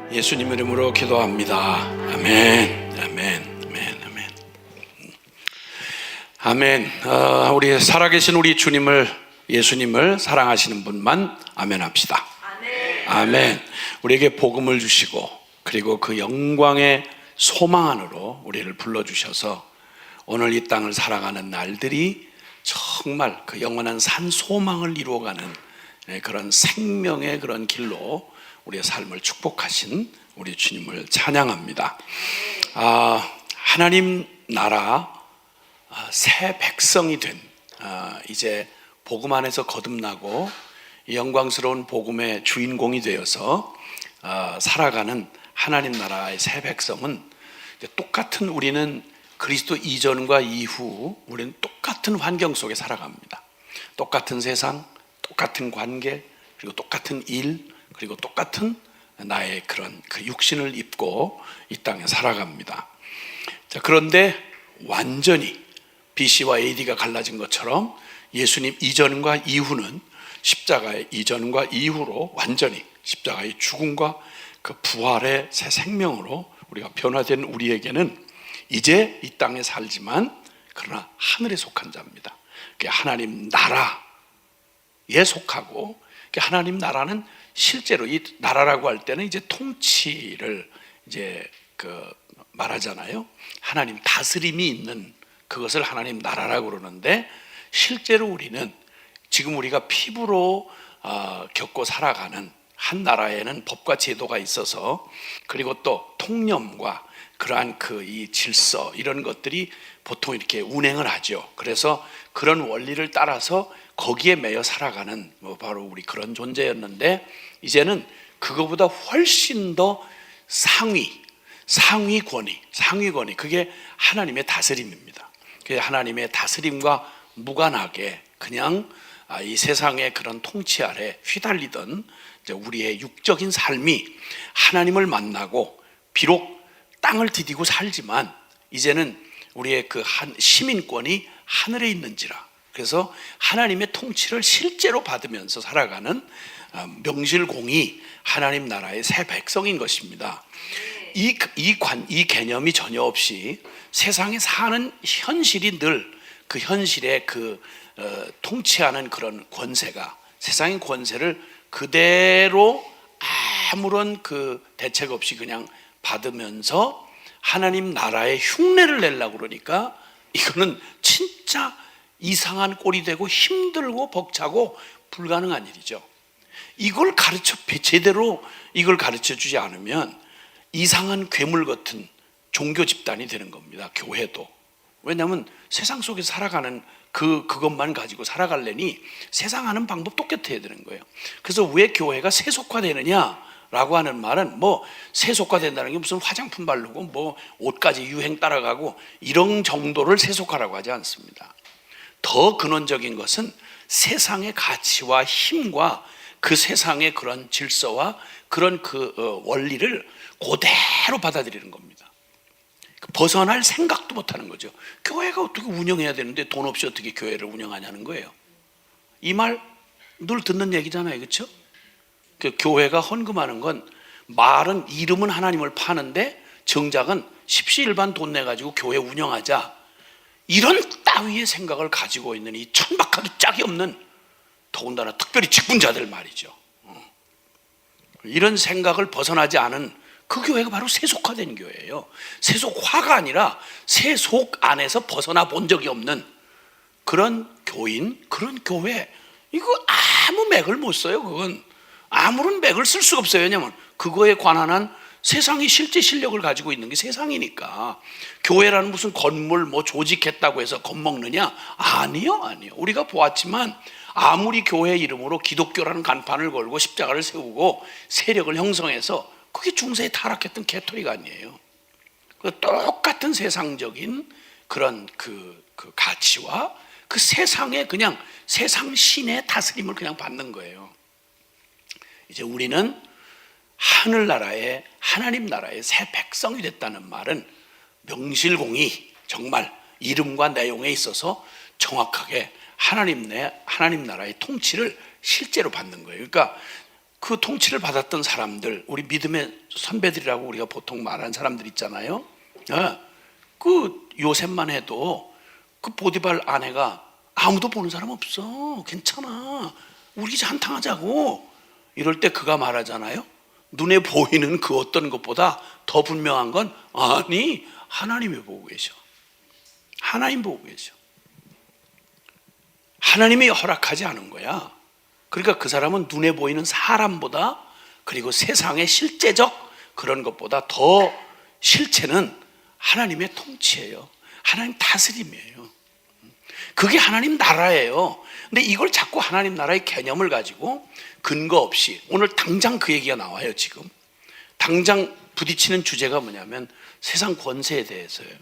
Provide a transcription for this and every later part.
예수님 이름으로 기도합니다. 아멘, 아멘, 아멘, 아멘. 아멘. 우리 살아계신 우리 주님을, 예수님을 사랑하시는 분만 아멘 합시다. 아멘. 아멘. 우리에게 복음을 주시고 그리고 그 영광의 소망 안으로 우리를 불러주셔서 오늘 이 땅을 살아가는 날들이 정말 그 영원한 산 소망을 이루어가는 그런 생명의 그런 길로 우리의 삶을 축복하신 우리 주님을 찬양합니다. 하나님 나라 새 백성이 된 이제 복음 안에서 거듭나고 영광스러운 복음의 주인공이 되어서 살아가는 하나님 나라의 새 백성은 똑같은, 우리는 그리스도 이전과 이후 우리는 똑같은 환경 속에 살아갑니다. 똑같은 세상, 똑같은 관계, 그리고 똑같은 일, 그리고 똑같은 나의 그런 그 육신을 입고 이 땅에 살아갑니다. 자, 그런데 완전히 BC와 AD가 갈라진 것처럼 예수님 이전과 이후는, 십자가의 이전과 이후로 완전히 십자가의 죽음과 그 부활의 새 생명으로 우리가 변화된 우리에게는 이제 이 땅에 살지만 그러나 하늘에 속한 자입니다. 하나님 나라에 속하고, 하나님 나라는 실제로 이 나라라고 할 때는 이제 통치를 이제 말하잖아요. 하나님 다스림이 있는 그것을 하나님 나라라고 그러는데, 실제로 우리는 지금 우리가 피부로 겪고 살아가는 한 나라에는 법과 제도가 있어서, 그리고 또 통념과 그러한 이 질서, 이런 것들이 보통 이렇게 운행을 하죠. 그래서 그런 원리를 따라서 거기에 매여 살아가는 바로 우리 그런 존재였는데, 이제는 그거보다 훨씬 더 상위 권위, 그게 하나님의 다스림입니다. 그게 하나님의 다스림과 무관하게 그냥 이 세상의 그런 통치 아래 휘달리던 우리의 육적인 삶이 하나님을 만나고, 비록 땅을 디디고 살지만 이제는 우리의 그 시민권이 하늘에 있는지라, 그래서 하나님의 통치를 실제로 받으면서 살아가는 명실공히 하나님 나라의 새 백성인 것입니다. 이 개념이 전혀 없이 세상에 사는 현실이 늘 그 현실의 통치하는 그런 권세가, 세상의 권세를 그대로 아무런 대책 없이 그냥 받으면서 하나님 나라의 흉내를 내려고 그러니까 이거는 진짜 이상한 꼴이 되고 힘들고 벅차고 불가능한 일이죠. 이걸 제대로 이걸 가르쳐 주지 않으면 이상한 괴물 같은 종교 집단이 되는 겁니다. 교회도. 왜냐하면 세상 속에 살아가는 그것만 가지고 살아가려니 세상 하는 방법 똑같아야 되는 거예요. 그래서 왜 교회가 세속화되느냐라고 하는 말은, 세속화된다는 게 무슨 화장품 바르고 옷까지 유행 따라가고 이런 정도를 세속화라고 하지 않습니다. 더 근원적인 것은 세상의 가치와 힘과 그 세상의 그런 질서와 그런 원리를 그대로 받아들이는 겁니다. 벗어날 생각도 못하는 거죠. 교회가 어떻게 운영해야 되는데 돈 없이 어떻게 교회를 운영하냐는 거예요. 이 말 늘 듣는 얘기잖아요, 그렇죠? 교회가 헌금하는 건, 말은 이름은 하나님을 파는데 정작은 십시일반 돈 내가지고 교회 운영하자, 이런 따위의 생각을 가지고 있는 이 천박하기 짝이 없는, 더군다나 특별히 직분자들 말이죠. 이런 생각을 벗어나지 않은 그 교회가 바로 세속화된 교회예요. 세속화가 아니라 세속 안에서 벗어나 본 적이 없는 그런 교인, 그런 교회. 이거 아무 맥을 못 써요. 그건 아무런 맥을 쓸 수가 없어요. 왜냐하면 그거에 관한 세상이 실제 실력을 가지고 있는 게 세상이니까. 교회라는 무슨 건물 조직했다고 해서 겁먹느냐? 아니요. 우리가 보았지만 아무리 교회 이름으로 기독교라는 간판을 걸고 십자가를 세우고 세력을 형성해서 그게 중세에 타락했던 개토리가 아니에요. 똑같은 세상적인 그런 그 가치와 그 세상의 그냥 세상 신의 다스림을 그냥 받는 거예요. 이제 우리는 하늘나라의, 하나님 나라의 새 백성이 됐다는 말은 명실공히 정말 이름과 내용에 있어서 정확하게 하나님 나라의 통치를 실제로 받는 거예요. 그러니까 그 통치를 받았던 사람들, 우리 믿음의 선배들이라고 우리가 보통 말하는 사람들 있잖아요. 그 요셉만 해도 그 보디발 아내가 아무도 보는 사람 없어, 괜찮아, 우리 이제 한탕하자고 이럴 때 그가 말하잖아요. 눈에 보이는 그 어떤 것보다 더 분명한 건 아니, 하나님이 보고 계셔. 하나님 보고 계셔. 하나님이 허락하지 않은 거야. 그러니까 그 사람은 눈에 보이는 사람보다, 그리고 세상의 실제적 그런 것보다 더 실체는 하나님의 통치예요. 하나님 다스림이에요. 그게 하나님 나라예요. 근데 이걸 자꾸 하나님 나라의 개념을 가지고 근거 없이, 오늘 당장 그 얘기가 나와요. 지금 당장 부딪히는 주제가 뭐냐면 세상 권세에 대해서예요.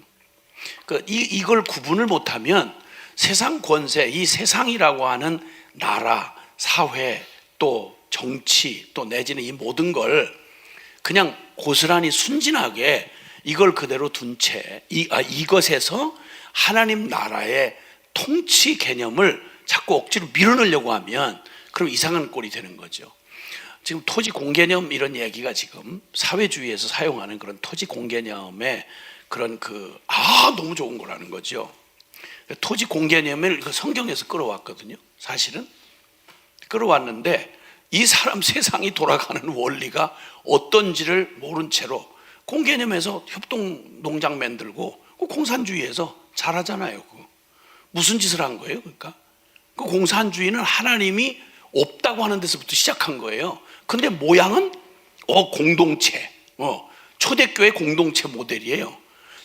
이걸 구분을 못하면 세상 권세, 이 세상이라고 하는 나라, 사회, 또 정치, 또 내지는 이 모든 걸 그냥 고스란히 순진하게 이걸 그대로 둔 채 이것에서 하나님 나라의 통치 개념을 자꾸 억지로 밀어넣으려고 하면 그럼 이상한 꼴이 되는 거죠. 지금 토지 공개념 이런 얘기가 지금 사회주의에서 사용하는 그런 토지 공개념의 그런 너무 좋은 거라는 거죠. 토지 공개념을 성경에서 끌어왔거든요. 사실은 끌어왔는데 이 사람 세상이 돌아가는 원리가 어떤지를 모른 채로 공개념에서 협동농장 만들고 공산주의에서 잘하잖아요. 무슨 짓을 한 거예요? 그러니까 그 공산주의는 하나님이 없다고 하는 데서부터 시작한 거예요. 근데 모양은 공동체, 초대교회 공동체 모델이에요.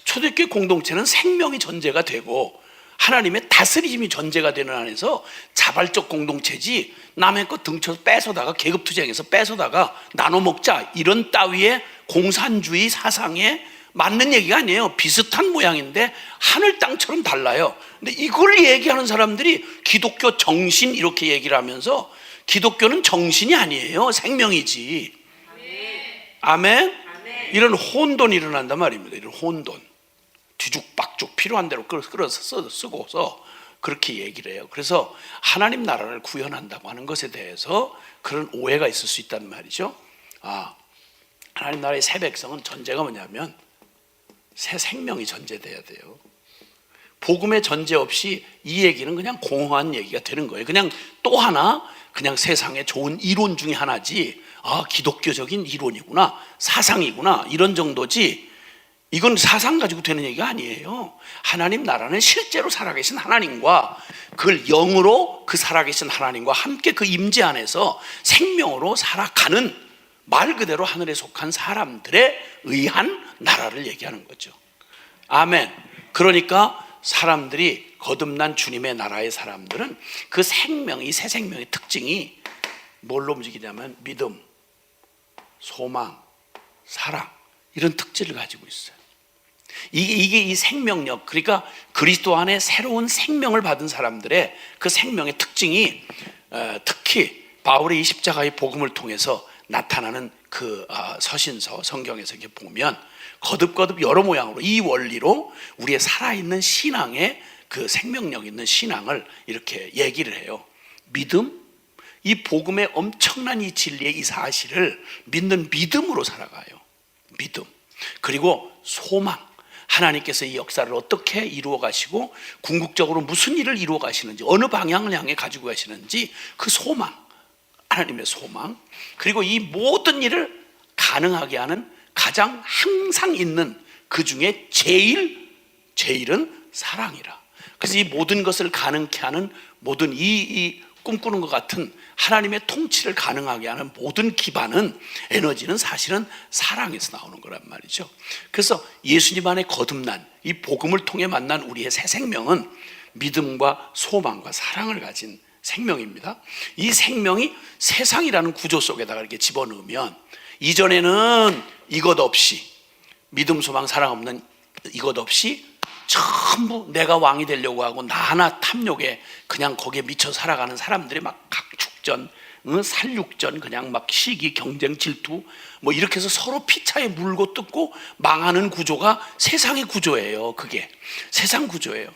초대교회 공동체는 생명이 전제가 되고 하나님의 다스림이 전제가 되는 안에서 자발적 공동체지, 남의 것 등쳐서 뺏어다가 계급투쟁에서 뺏어다가 나눠 먹자 이런 따위의 공산주의 사상에 맞는 얘기가 아니에요. 비슷한 모양인데 하늘 땅처럼 달라요. 근데 이걸 얘기하는 사람들이 기독교 정신 이렇게 얘기를 하면서, 기독교는 정신이 아니에요, 생명이지. 아멘. 이런 혼돈이 일어난단 말입니다. 이런 혼돈, 뒤죽박죽 필요한 대로 끌어서 쓰고서 그렇게 얘기를 해요. 그래서 하나님 나라를 구현한다고 하는 것에 대해서 그런 오해가 있을 수 있단 말이죠. 하나님 나라의 새 백성은 전제가 뭐냐면 새 생명이 전제돼야 돼요. 복음의 전제 없이 이 얘기는 그냥 공허한 얘기가 되는 거예요. 그냥 또 하나, 그냥 세상의 좋은 이론 중에 하나지, 기독교적인 이론이구나, 사상이구나, 이런 정도지, 이건 사상 가지고 되는 얘기가 아니에요. 하나님 나라는 실제로 살아계신 하나님과 그걸 영으로 그 살아계신 하나님과 함께 그 임재 안에서 생명으로 살아가는, 말 그대로 하늘에 속한 사람들에 의한 나라를 얘기하는 거죠. 아멘. 그러니까 사람들이, 거듭난 주님의 나라의 사람들은 그 생명이, 새 생명의 특징이 뭘로 움직이냐면 믿음, 소망, 사랑, 이런 특질을 가지고 있어요. 이게 이 생명력, 그러니까 그리스도 안에 새로운 생명을 받은 사람들의 그 생명의 특징이 특히 바울의 이 십자가의 복음을 통해서 나타나는 그 서신서 성경에서 이렇게 보면 거듭거듭 여러 모양으로 이 원리로 우리의 살아있는 신앙의 그 생명력 있는 신앙을 이렇게 얘기를 해요. 믿음, 이 복음의 엄청난 이 진리의 이 사실을 믿는 믿음으로 살아가요. 믿음. 그리고 소망, 하나님께서 이 역사를 어떻게 이루어 가시고 궁극적으로 무슨 일을 이루어 가시는지, 어느 방향을 향해 가지고 가시는지 그 소망, 하나님의 소망. 그리고 이 모든 일을 가능하게 하는 가장 항상 있는 그 중에 제일은 사랑이라. 그래서 이 모든 것을 가능케 하는 모든 이 꿈꾸는 것 같은 하나님의 통치를 가능하게 하는 모든 기반은, 에너지는 사실은 사랑에서 나오는 거란 말이죠. 그래서 예수님 안에 거듭난 이 복음을 통해 만난 우리의 새 생명은 믿음과 소망과 사랑을 가진 생명입니다. 이 생명이 세상이라는 구조 속에다가 이렇게 집어넣으면, 이전에는 이것 없이, 믿음, 소망, 사랑 없는 이것 없이 전부 내가 왕이 되려고 하고 나 하나 탐욕에 그냥 거기에 미쳐 살아가는 사람들이 막 각축전, 살육전, 그냥 막 시기, 경쟁, 질투 뭐 이렇게 해서 서로 피차에 물고 뜯고 망하는 구조가 세상의 구조예요. 그게 세상 구조예요.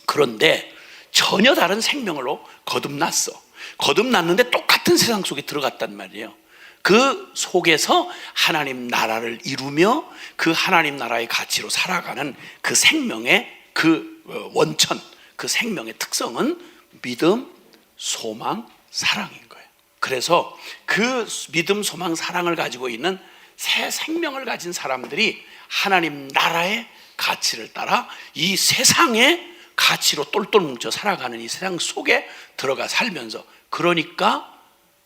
그런데 전혀 다른 생명으로 거듭났어. 거듭났는데 똑같은 세상 속에 들어갔단 말이에요. 그 속에서 하나님 나라를 이루며 그 하나님 나라의 가치로 살아가는 그 생명의 그 원천, 그 생명의 특성은 믿음, 소망, 사랑인 거예요. 그래서 그 믿음, 소망, 사랑을 가지고 있는 새 생명을 가진 사람들이 하나님 나라의 가치를 따라 이 세상의 가치로 똘똘 뭉쳐 살아가는 이 세상 속에 들어가 살면서, 그러니까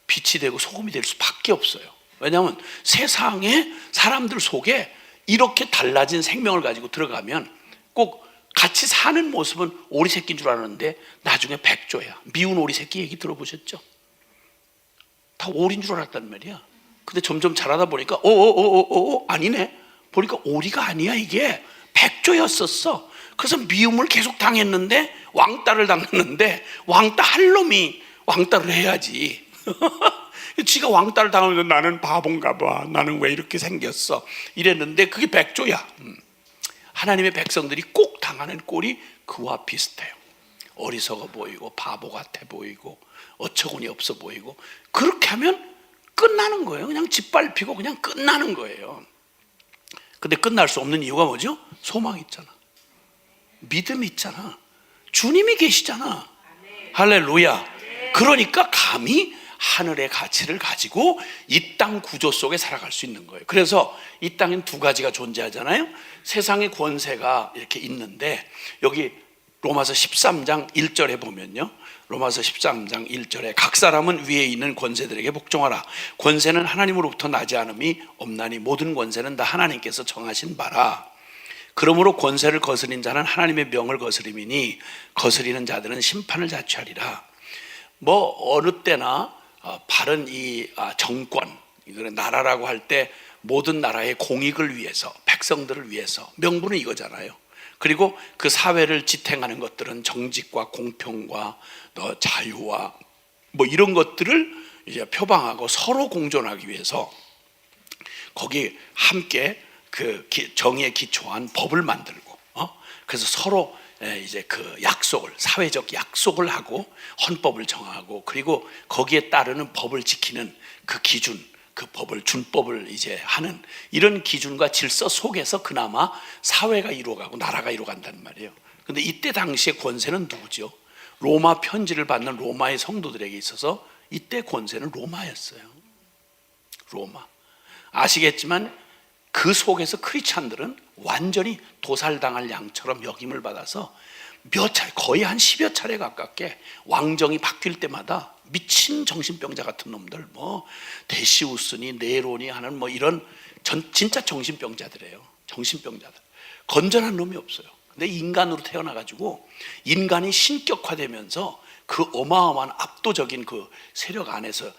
빛이 되고 소금이 될 수밖에 없어요. 왜냐하면 세상의 사람들 속에 이렇게 달라진 생명을 가지고 들어가면 꼭 같이 사는 모습은 오리 새끼인 줄 알았는데 나중에 백조야. 미운 오리 새끼 얘기 들어보셨죠? 다 오리인 줄 알았단 말이야. 근데 점점 자라다 보니까 아니네. 보니까 오리가 아니야, 이게 백조였었어. 그래서 미움을 계속 당했는데 왕따를 당했는데, 왕따 할 놈이 왕따를 해야지. 지가 왕따를 당하면서 나는 바본가 봐, 나는 왜 이렇게 생겼어 이랬는데 그게 백조야. 하나님의 백성들이 꼭 당하는 꼴이 그와 비슷해요. 어리석어 보이고 바보 같아 보이고 어처구니 없어 보이고, 그렇게 하면 끝나는 거예요. 그냥 짓밟히고 그냥 끝나는 거예요. 근데 끝날 수 없는 이유가 뭐죠? 소망이 있잖아, 믿음이 있잖아, 주님이 계시잖아. 할렐루야. 그러니까 감히 하늘의 가치를 가지고 이 땅 구조 속에 살아갈 수 있는 거예요. 그래서 이 땅엔 두 가지가 존재하잖아요. 세상의 권세가 이렇게 있는데, 여기 로마서 13장 1절에 보면요, 로마서 13장 1절에 각 사람은 위에 있는 권세들에게 복종하라. 권세는 하나님으로부터 나지 않음이 없나니 모든 권세는 다 하나님께서 정하신 바라. 그러므로 권세를 거스린 자는 하나님의 명을 거스림이니 거스리는 자들은 심판을 자취하리라. 뭐 어느 때나 바른 이 정권, 이거는 나라라고 할 때 모든 나라의 공익을 위해서, 백성들을 위해서, 명분은 이거잖아요. 그리고 그 사회를 지탱하는 것들은 정직과 공평과 자유와 뭐 이런 것들을 이제 표방하고 서로 공존하기 위해서 거기 함께 그 정의에 기초한 법을 만들고, 그래서 서로 이제 그 약속을, 사회적 약속을 하고 헌법을 정하고, 그리고 거기에 따르는 법을 지키는 그 기준, 그 법을, 준법을 이제 하는 이런 기준과 질서 속에서 그나마 사회가 이루어가고 나라가 이루어간단 말이에요. 근데 이때 당시의 권세는 누구죠? 로마 편지를 받는 로마의 성도들에게 있어서 이때 권세는 로마였어요. 로마. 아시겠지만 그 속에서 크리스찬들은 완전히 도살당할 양처럼 역임을 받아서 몇 차례, 거의 한 10여 차례 가깝게 왕정이 바뀔 때마다 미친 정신병자 같은 놈들, 뭐 데시우스니 네로니 하는 뭐 이런 진짜 정신병자들이에요. 정신병자들. 건전한 놈이 없어요. 근데 인간으로 태어나가지고 인간이 신격화되면서 그 어마어마한 압도적인 그 세력 안에서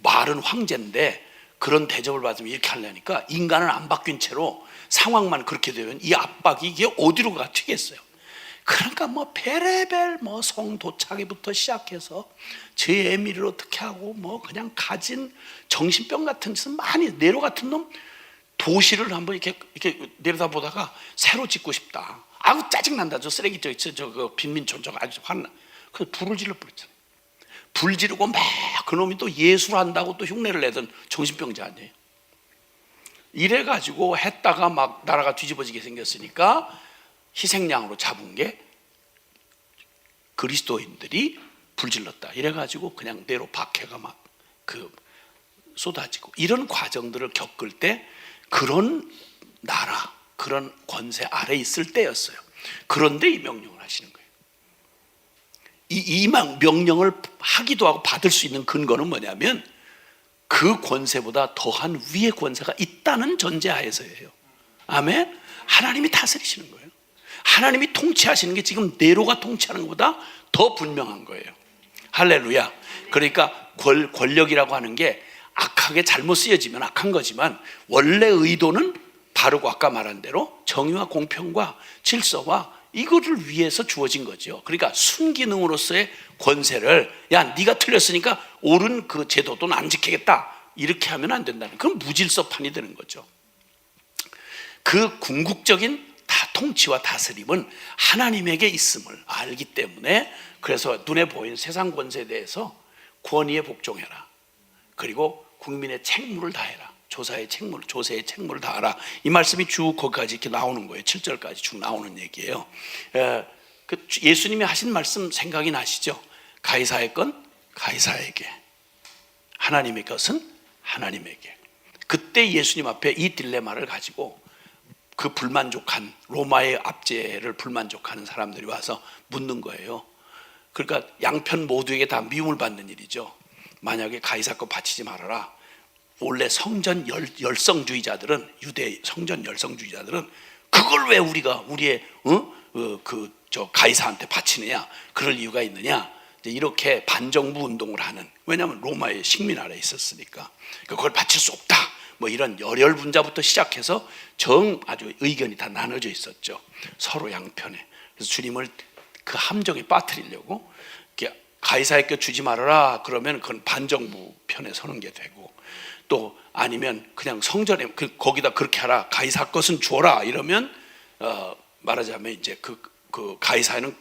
말은 황제인데 그런 대접을 받으면 이렇게 하려니까 인간은 안 바뀐 채로 상황만 그렇게 되면 이 압박이 이게 어디로 가 튀겠어요. 그러니까 뭐 베레벨 뭐 성도착이부터 시작해서 제 애미를 어떻게 하고 뭐 그냥 가진 정신병 같은 짓은 많이, 네로 같은 놈 도시를 한번 이렇게 내려다보다가 새로 짓고 싶다. 아우 짜증난다. 저 쓰레기 저 빈민촌 저거 아주 화나. 그래서 불을 질러 버렸잖아요. 불 지르고 막 그놈이 또 예술한다고 또 흉내를 내던 정신병자 아니에요. 이래가지고 했다가 막 나라가 뒤집어지게 생겼으니까 희생양으로 잡은 게 그리스도인들이 불질렀다. 이래가지고 그냥 내로 박해가 막 그 쏟아지고, 이런 과정들을 겪을 때 그런 나라, 그런 권세 아래 있을 때였어요. 그런데 이 명령을 하시는 거예요. 이 명령을 하기도 하고 받을 수 있는 근거는 뭐냐면 그 권세보다 더한 위의 권세가 있다는 전제하에서예요. 아멘. 하나님이 다스리시는 거예요. 하나님이 통치하시는 게 지금 네로가 통치하는 것보다 더 분명한 거예요. 할렐루야. 그러니까 권력이라고 하는 게 악하게 잘못 쓰여지면 악한 거지만 원래 의도는 바르고 아까 말한 대로 정의와 공평과 질서와 이거를 위해서 주어진 거죠. 그러니까 순기능으로서의 권세를, 야 네가 틀렸으니까 옳은 그 제도도 안 지키겠다, 이렇게 하면 안 된다는, 그건 무질서판이 되는 거죠. 그 궁극적인 통치와 다스림은 하나님에게 있음을 알기 때문에, 그래서 눈에 보이는 세상 권세에 대해서 권위에 복종해라. 그리고 국민의 책무를 다해라. 조세의 책무를 다하라. 이 말씀이 쭉 거기까지 이렇게 나오는 거예요. 7절까지 쭉 나오는 얘기예요. 예수님이 하신 말씀 생각이 나시죠? 가이사의 건 가이사에게, 하나님의 것은 하나님에게. 그때 예수님 앞에 이 딜레마를 가지고 그 불만족한 로마의 압제를 불만족하는 사람들이 와서 묻는 거예요. 그러니까 양편 모두에게 다 미움을 받는 일이죠. 만약에 가이사 거 바치지 말아라. 원래 성전 열성주의자들은, 유대 성전 열성주의자들은 그걸 왜 우리가 우리의 가이사한테 바치느냐, 그럴 이유가 있느냐, 이렇게 반정부 운동을 하는, 왜냐하면 로마의 식민 아래에 있었으니까 그걸 바칠 수 없다, 뭐 이런 열혈분자부터 시작해서 아주 의견이 다 나눠져 있었죠. 서로 양편에. 그래서 주님을 그 함정에 빠뜨리려고 가이사에게 주지 말아라 그러면 그건 반정부 편에 서는 게 되고, 또 아니면 그냥 성전에 거기다 그렇게 하라, 가이사 것은 줘라 이러면 말하자면 이제 그 가이사는,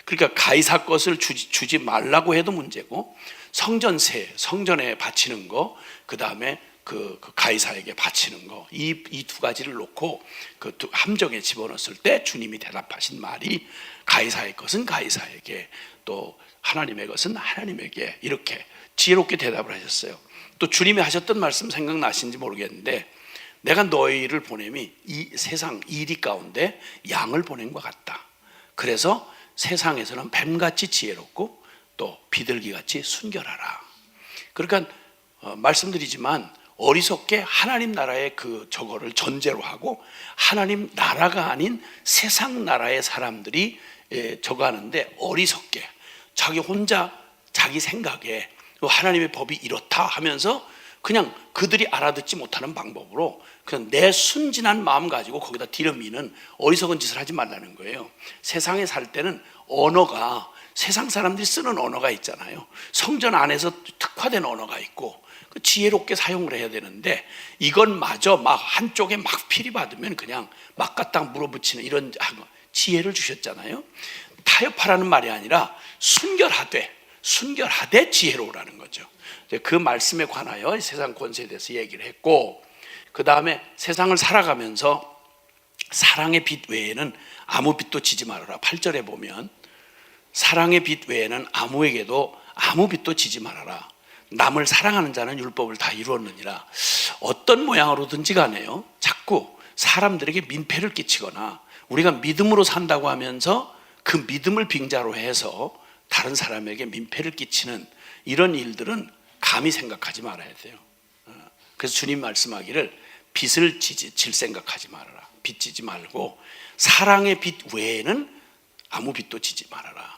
그러니까 가이사 것을 주지 말라고 해도 문제고, 성전에 바치는 거, 그 다음에 그 가이사에게 바치는 거, 이 두 가지를 놓고 그 함정에 집어넣었을 때 주님이 대답하신 말이 가이사의 것은 가이사에게, 또 하나님의 것은 하나님에게, 이렇게 지혜롭게 대답을 하셨어요. 또 주님이 하셨던 말씀 생각나신지 모르겠는데, 내가 너희를 보냄이 이 세상 이리 가운데 양을 보낸 것 같다. 그래서 세상에서는 뱀같이 지혜롭고 또 비둘기같이 순결하라. 그러니까 말씀드리지만 어리석게 하나님 나라의 저거를 전제로 하고 하나님 나라가 아닌 세상 나라의 사람들이 저거 하는데, 어리석게 자기 혼자 자기 생각에 하나님의 법이 이렇다 하면서 그냥 그들이 알아듣지 못하는 방법으로 그냥 내 순진한 마음 가지고 거기다 들여미는 어리석은 짓을 하지 말라는 거예요. 세상에 살 때는 언어가, 세상 사람들이 쓰는 언어가 있잖아요. 성전 안에서 특화된 언어가 있고 지혜롭게 사용을 해야 되는데, 이건 마저 막 한쪽에 막 피리받으면 그냥 막 갖다 물어붙이는 이런 지혜를 주셨잖아요. 타협하라는 말이 아니라 순결하되 지혜로우라는 거죠. 그 말씀에 관하여 세상 권세에 대해서 얘기를 했고, 그 다음에 세상을 살아가면서 사랑의 빛 외에는 아무 빛도 지지 말아라. 8절에 보면 사랑의 빛 외에는 아무에게도 아무 빛도 지지 말아라. 남을 사랑하는 자는 율법을 다 이루었느니라. 어떤 모양으로든지 간에요, 자꾸 사람들에게 민폐를 끼치거나 우리가 믿음으로 산다고 하면서 그 믿음을 빙자로 해서 다른 사람에게 민폐를 끼치는 이런 일들은 감히 생각하지 말아야 돼요. 그래서 주님 말씀하기를 빛을 질 생각하지 말아라. 빛 지지 말고 사랑의 빛 외에는 아무 빛도 지지 말아라.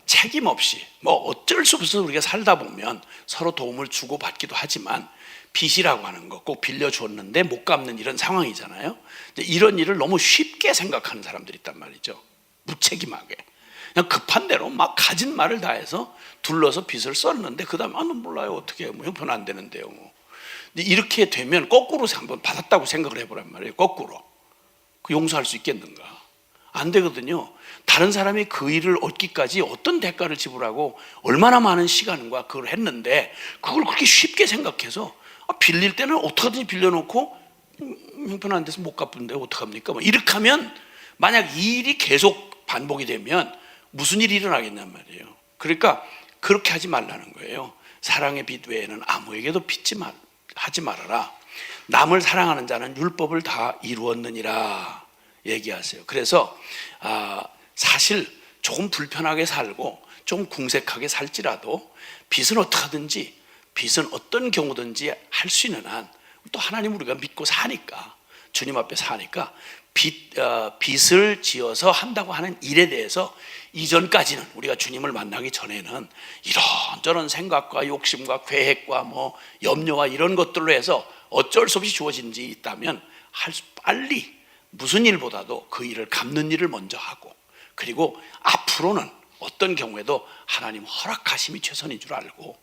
책임 없이 뭐 어쩔 수 없어서 우리가 살다 보면 서로 도움을 주고 받기도 하지만, 빚이라고 하는 거 꼭 빌려줬는데 못 갚는 이런 상황이잖아요. 이런 일을 너무 쉽게 생각하는 사람들이 있단 말이죠. 무책임하게 그냥 급한 대로 막 가진 말을 다해서 둘러서 빚을 썼는데 그 다음에 넌 몰라요, 어떻게 뭐 형편 안 되는데요 뭐. 이렇게 되면 거꾸로 한번 받았다고 생각을 해보란 말이에요. 거꾸로 용서할 수 있겠는가? 안 되거든요. 다른 사람이 그 일을 얻기까지 어떤 대가를 지불하고 얼마나 많은 시간과 그걸 했는데, 그걸 그렇게 쉽게 생각해서 빌릴 때는 어떻게든지 빌려놓고 형편 안 돼서 못 갚는데 어떡합니까? 뭐 이렇게 하면, 만약 이 일이 계속 반복이 되면 무슨 일이 일어나겠냔 말이에요. 그러니까 그렇게 하지 말라는 거예요. 사랑의 빛 외에는 아무에게도 하지 말아라. 남을 사랑하는 자는 율법을 다 이루었느니라 얘기하세요. 그래서 사실 조금 불편하게 살고 좀 궁색하게 살지라도 빚은 어떻게든지, 빚은 어떤 경우든지 할 수 있는 한, 또 하나님 우리가 믿고 사니까, 주님 앞에 사니까 빚을 지어서 한다고 하는 일에 대해서 이전까지는, 우리가 주님을 만나기 전에는 이런저런 생각과 욕심과 계획과 뭐 염려와 이런 것들로 해서 어쩔 수 없이 주어진 일이 있다면 빨리 무슨 일보다도 그 일을 갚는 일을 먼저 하고, 그리고 앞으로는 어떤 경우에도 하나님 허락하심이 최선인 줄 알고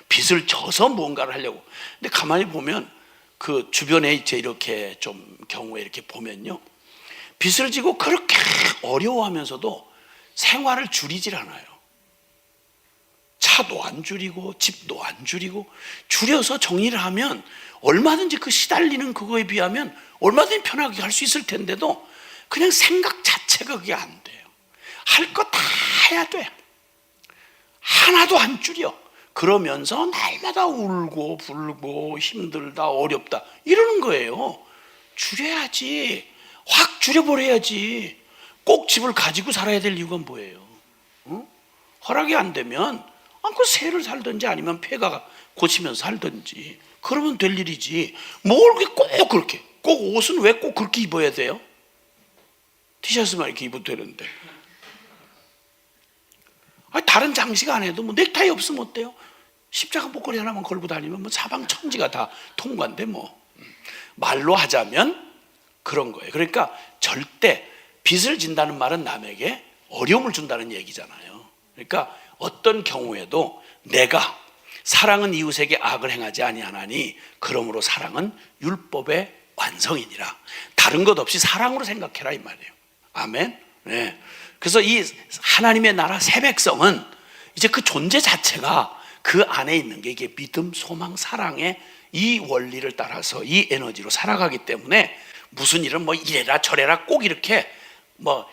빚을 져서 무언가를 하려고. 근데 가만히 보면 그 주변에 이제 이렇게 좀 경우에 이렇게 보면요, 빚을 지고 그렇게 어려워하면서도 생활을 줄이질 않아요. 차도 안 줄이고 집도 안 줄이고 줄여서 정리를 하면 얼마든지 그 시달리는 그거에 비하면 얼마든지 편하게 할 수 있을 텐데도 그냥 생각 자체가 그게 안 돼요. 할 거 다 해야 돼. 하나도 안 줄여. 그러면서 날마다 울고 불고 힘들다 어렵다 이러는 거예요. 줄여야지. 확 줄여버려야지. 꼭 집을 가지고 살아야 될 이유가 뭐예요? 허락이 안 되면 그 새를 살든지 아니면 폐가 고치면서 살든지 그러면 될 일이지. 뭘 꼭 그렇게, 꼭 옷은 왜 꼭 그렇게 입어야 돼요? 티셔츠만 이렇게 입어도 되는데. 다른 장식 안 해도 뭐 넥타이 없으면 어때요? 십자가 목걸이 하나만 걸고 다니면 뭐 사방천지가 다 통과인데 뭐. 말로 하자면 그런 거예요. 그러니까 절대 빚을 진다는 말은 남에게 어려움을 준다는 얘기잖아요. 그러니까 어떤 경우에도 내가 사랑은 이웃에게 악을 행하지 아니하나니 그러므로 사랑은 율법의 완성이니라. 다른 것 없이 사랑으로 생각해라 이 말이에요. 아멘. 네. 그래서 이 하나님의 나라 새 백성은 이제 그 존재 자체가 그 안에 있는 게 이게 믿음, 소망, 사랑의 이 원리를 따라서 이 에너지로 살아가기 때문에 무슨 일은 뭐 이래라 저래라 꼭 이렇게 뭐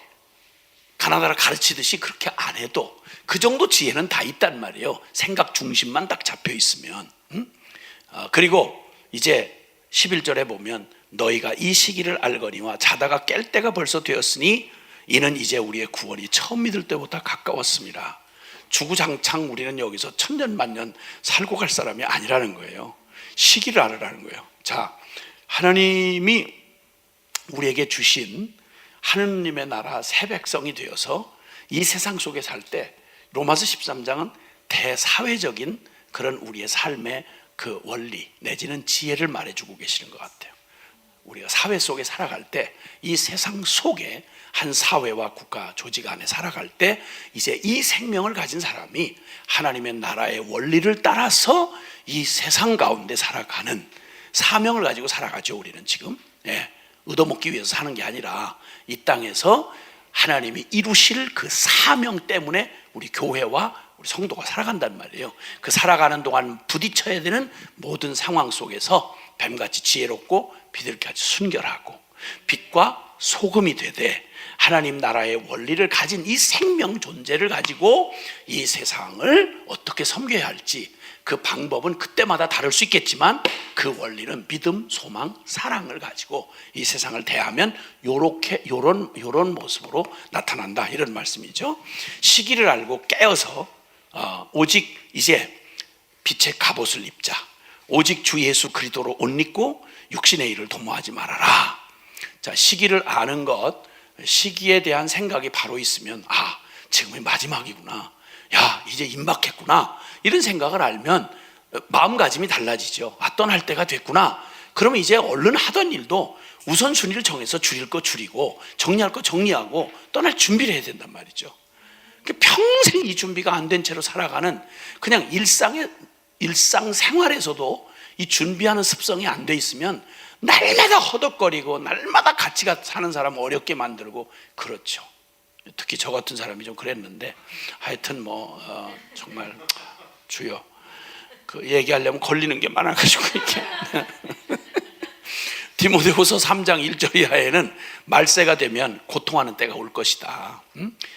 가나다라 가르치듯이 그렇게 안 해도 그 정도 지혜는 다 있단 말이에요. 생각 중심만 딱 잡혀 있으면. 그리고 이제 11절에 보면 너희가 이 시기를 알거니와 자다가 깰 때가 벌써 되었으니 이는 이제 우리의 구원이 처음 믿을 때보다 가까웠습니다. 주구장창 우리는 여기서 천년만년 살고 갈 사람이 아니라는 거예요. 시기를 알으라는 거예요. 자, 하나님이 우리에게 주신 하느님의 나라 새 백성이 되어서 이 세상 속에 살 때 로마서 13장은 대사회적인 그런 우리의 삶의 그 원리 내지는 지혜를 말해주고 계시는 것 같아요. 우리가 사회 속에 살아갈 때 이 세상 속에 한 사회와 국가 조직 안에 살아갈 때 이제 이 생명을 가진 사람이 하나님의 나라의 원리를 따라서 이 세상 가운데 살아가는 사명을 가지고 살아가죠. 우리는 지금 얻어먹기 위해서 사는 게 아니라 이 땅에서 하나님이 이루실 그 사명 때문에 우리 교회와 우리 성도가 살아간단 말이에요. 그 살아가는 동안 부딪혀야 되는 모든 상황 속에서 뱀같이 지혜롭고 비둘기같이 순결하고 빛과 소금이 되되 하나님 나라의 원리를 가진 이 생명 존재를 가지고 이 세상을 어떻게 섬겨야 할지 그 방법은 그때마다 다를 수 있겠지만 그 원리는 믿음, 소망, 사랑을 가지고 이 세상을 대하면 요런 모습으로 나타난다 이런 말씀이죠. 시기를 알고 깨어서 오직 이제 빛의 갑옷을 입자. 오직 주 예수 그리스도로 옷 입고 육신의 일을 도모하지 말아라. 자, 시기를 아는 것, 시기에 대한 생각이 바로 있으면 지금이 마지막이구나. 야, 이제 임박했구나. 이런 생각을 알면 마음가짐이 달라지죠. 떠날 때가 됐구나. 그러면 이제 얼른 하던 일도 우선순위를 정해서 줄일 거 줄이고 정리할 거 정리하고 떠날 준비를 해야 된단 말이죠. 평생 이 준비가 안 된 채로 살아가는 그냥 일상생활에서도 이 준비하는 습성이 안 돼 있으면 날마다 허덕거리고 날마다 같이 사는 사람 어렵게 만들고 그렇죠. 특히 저 같은 사람이 좀 그랬는데 하여튼 정말 주여 그 얘기하려면 걸리는 게 많아가지고 이렇게 디모데후서 3장 1절 이하에는 말세가 되면 고통하는 때가 올 것이다.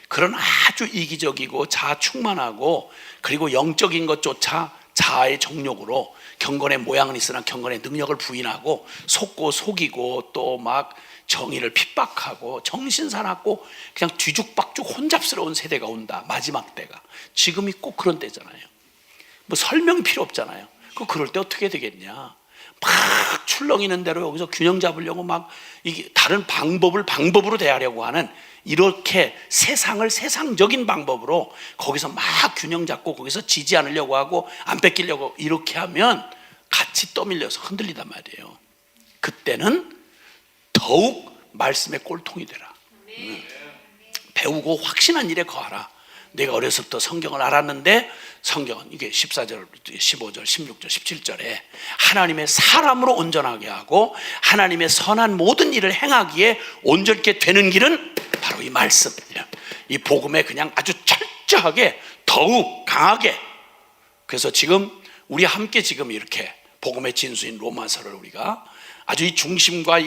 그런 아주 이기적이고 자아 충만하고 그리고 영적인 것조차 자아의 정욕으로 경건의 모양은 있으나 경건의 능력을 부인하고 속고 속이고 또 막 정의를 핍박하고 정신사납고 그냥 뒤죽박죽 혼잡스러운 세대가 온다. 마지막 때가. 지금이 꼭 그런 때잖아요. 뭐 설명이 필요 없잖아요. 그럴 때 어떻게 되겠냐. 막 출렁이는 대로 여기서 균형 잡으려고 막 이게 다른 방법으로 대하려고 하는 이렇게 세상을 세상적인 방법으로 거기서 막 균형 잡고 거기서 지지 않으려고 하고 안 뺏기려고 이렇게 하면 같이 떠밀려서 흔들리단 말이에요. 그때는 더욱 말씀의 꼴통이 되라. 배우고 확신한 일에 거하라. 내가 어렸을 때 성경을 알았는데 성경은 이게 14절, 15절, 16절, 17절에 하나님의 사람으로 온전하게 하고 하나님의 선한 모든 일을 행하기에 온전케 되는 길은 바로 이 말씀, 이 복음에 그냥 아주 철저하게 더욱 강하게 그래서 지금 우리 함께 지금 이렇게 복음의 진수인 로마서를 우리가 아주 이 중심과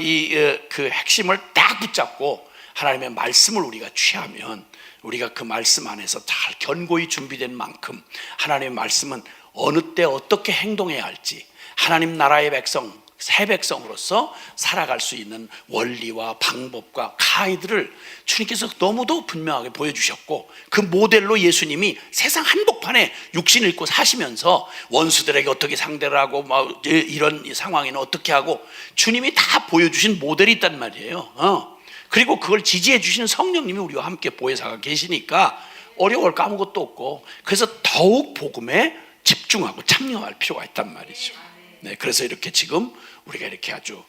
그 핵심을 딱 붙잡고 하나님의 말씀을 우리가 취하면 우리가 그 말씀 안에서 잘 견고히 준비된 만큼 하나님의 말씀은 어느 때 어떻게 행동해야 할지, 하나님 나라의 백성, 새 백성으로서 살아갈 수 있는 원리와 방법과 가이드를 주님께서 너무도 분명하게 보여주셨고, 그 모델로 예수님이 세상 한복판에 육신을 입고 사시면서 원수들에게 어떻게 상대를 하고 이런 상황에는 어떻게 하고 주님이 다 보여주신 모델이 있단 말이에요. 그리고 그걸 지지해 주시는 성령님이 우리와 함께 보혜사가 계시니까 어려울 거 아무것도 없고, 그래서 더욱 복음에 집중하고 참여할 필요가 있단 말이죠. 네, 그래서 이렇게 지금 우리가 이렇게 아주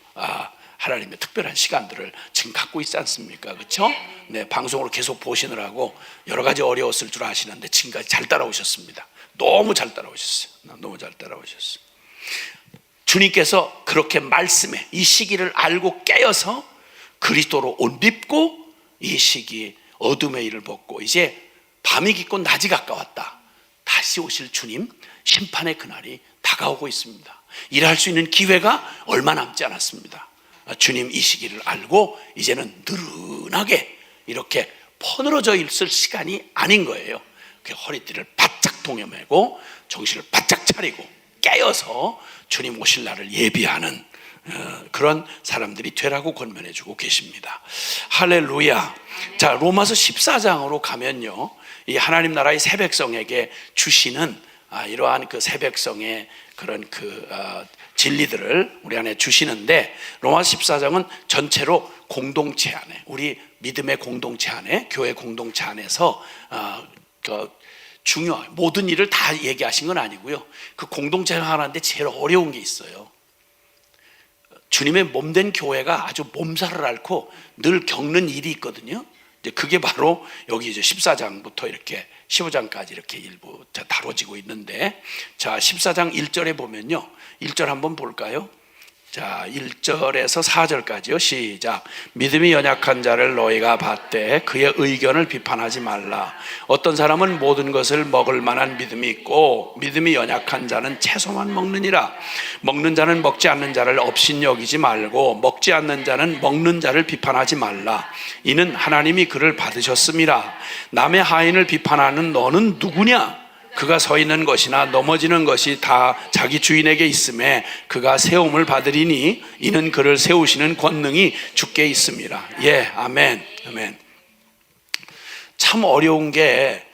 하나님의 특별한 시간들을 지금 갖고 있지 않습니까? 그렇죠? 네, 방송으로 계속 보시느라고 여러 가지 어려웠을 줄 아시는데 지금까지 잘 따라오셨습니다. 너무 잘 따라오셨어요. 너무 잘 따라오셨어요. 주님께서 그렇게 말씀에 이 시기를 알고 깨어서 그리스도로 옷 입고 이 시기 어둠의 일을 벗고 이제 밤이 깊고 낮이 가까웠다. 다시 오실 주님 심판의 그날이 다가오고 있습니다. 일할 수 있는 기회가 얼마 남지 않았습니다. 주님 이 시기를 알고 이제는 느른하게 이렇게 퍼늘어져 있을 시간이 아닌 거예요. 허리띠를 바짝 동여매고 정신을 바짝 차리고 깨어서 주님 오실 날을 예비하는 그런 사람들이 되라고 권면해 주고 계십니다. 할렐루야. 자, 로마서 14장으로 가면요, 이 하나님 나라의 새 백성에게 주시는 이러한 그 새 백성의 그런 진리들을 우리 안에 주시는데, 로마서 14장은 전체로 공동체 안에, 우리 믿음의 공동체 안에, 교회 공동체 안에서 중요한 모든 일을 다 얘기하신 건 아니고요, 그 공동체를 하는데 제일 어려운 게 있어요. 주님의 몸된 교회가 아주 몸살을 앓고 늘 겪는 일이 있거든요. 이제 그게 바로 여기 이제 14장부터 이렇게 15장까지 이렇게 일부 다뤄지고 있는데, 자, 14장 1절에 보면요, 1절 한번 볼까요? 자, 1절에서 4절까지요. 시작. 믿음이 연약한 자를 너희가 봤되 그의 의견을 비판하지 말라. 어떤 사람은 모든 것을 먹을 만한 믿음이 있고 믿음이 연약한 자는 채소만 먹느니라. 먹는 자는 먹지 않는 자를 업신여기지 말고 먹지 않는 자는 먹는 자를 비판하지 말라. 이는 하나님이 그를 받으셨음이라. 남의 하인을 비판하는 너는 누구냐? 그가 서 있는 것이나 넘어지는 것이 다 자기 주인에게 있음에 그가 세움을 받으리니 이는 그를 세우시는 권능이 주께 있습니다. 예, 아멘, 아멘. 참 어려운 게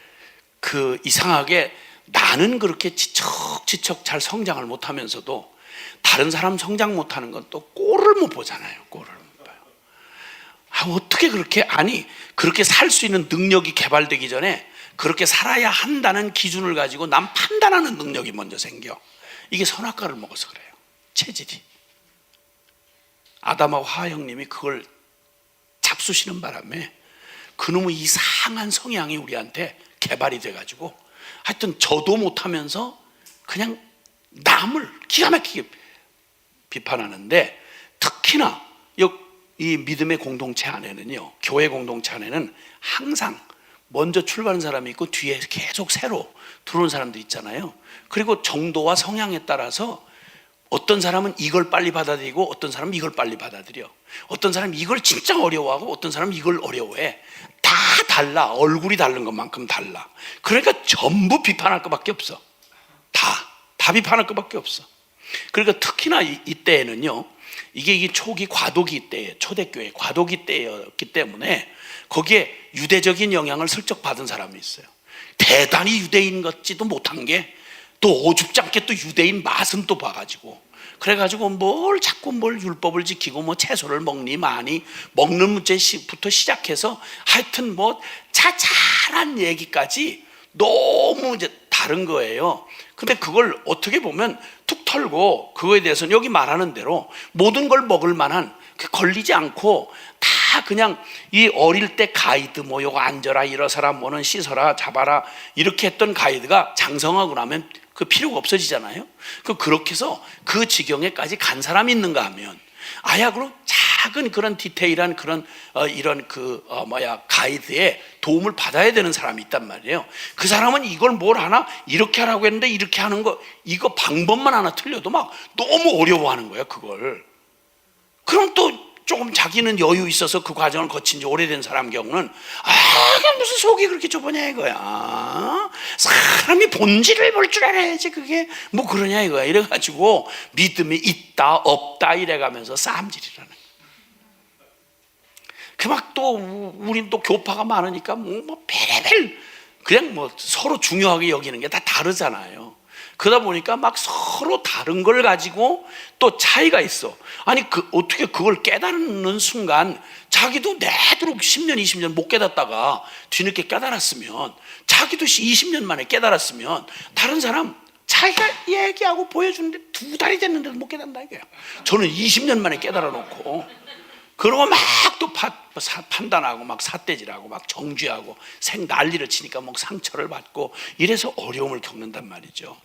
이상하게 나는 그렇게 지척 잘 성장을 못하면서도 다른 사람 성장 못하는 건 또 꼴을 못 보잖아요. 꼴을 못 봐요. 어떻게 그렇게 살 수 있는 능력이 개발되기 전에 그렇게 살아야 한다는 기준을 가지고 남 판단하는 능력이 먼저 생겨. 이게 선악과를 먹어서 그래요. 체질이. 아담하고 하와 형님이 그걸 잡수시는 바람에 그놈의 이상한 성향이 우리한테 개발이 돼가지고 하여튼 저도 못하면서 그냥 남을 기가 막히게 비판하는데, 특히나 이 믿음의 공동체 안에는요, 교회 공동체 안에는 항상 먼저 출발한 사람이 있고 뒤에 계속 새로 들어온 사람들 있잖아요. 그리고 정도와 성향에 따라서 어떤 사람은 이걸 빨리 받아들이고 어떤 사람은 이걸 빨리 받아들여. 어떤 사람은 이걸 진짜 어려워하고 어떤 사람은 이걸 어려워해. 다 달라. 얼굴이 다른 것만큼 달라. 그러니까 전부 비판할 것밖에 없어. 다 비판할 것밖에 없어. 그러니까 특히나 이때에는요, 이게 초기 과도기 때, 초대교회 과도기 때였기 때문에 거기에 유대적인 영향을 슬쩍 받은 사람이 있어요. 대단히 유대인 같지도 못한 게 또 오죽지 않게 또 유대인 맛은 또 봐가지고, 그래가지고 자꾸 율법을 지키고 채소를 먹니 마니 먹는 문제부터 시작해서 하여튼 자잘한 얘기까지 너무 이제 다른 거예요. 근데 그걸 어떻게 보면 툭 털고 그거에 대해서는 여기 말하는 대로 모든 걸 먹을 만한, 걸리지 않고 다 그냥 이 어릴 때 가이드 요거 앉아라 일어서라 뭐는 씻어라 잡아라 이렇게 했던 가이드가 장성하고 나면 그 필요가 없어지잖아요. 그렇게 해서 그 지경에까지 간 사람이 있는가 하면 아야그로 잘 작은 그런 디테일한 그런 이런 가이드에 도움을 받아야 되는 사람이 있단 말이에요. 그 사람은 이걸 뭘 하나 이렇게 하라고 했는데 이렇게 하는 거, 이거 방법만 하나 틀려도 막 너무 어려워하는 거야 그걸. 그럼 또 조금 자기는 여유 있어서 그 과정을 거친 지 오래된 사람 경우는 그게 무슨 속이 그렇게 좁으냐 이거야. 사람이 본질을 볼 줄 알아야지 그게 뭐 그러냐 이거야. 이래가지고 믿음이 있다 없다 이래가면서 싸움질이라는 거야. 그 막 또 우린 또 교파가 많으니까 뭐 별의별 그냥 뭐 서로 중요하게 여기는 게 다 다르잖아요. 그러다 보니까 막 서로 다른 걸 가지고 또 차이가 있어. 아니 어떻게 그걸 깨닫는 순간 자기도 내도록 10년 20년 못 깨닫다가 뒤늦게 깨달았으면, 자기도 20년 만에 깨달았으면 다른 사람 자기가 얘기하고 보여주는데 2달이 됐는데도 못 깨닫는다 이거예요. 저는 20년 만에 깨달아 놓고 그러고 막 또 판단하고 막 삿대질하고 막 정죄하고 난리를 치니까 막 상처를 받고 이래서 어려움을 겪는단 말이죠.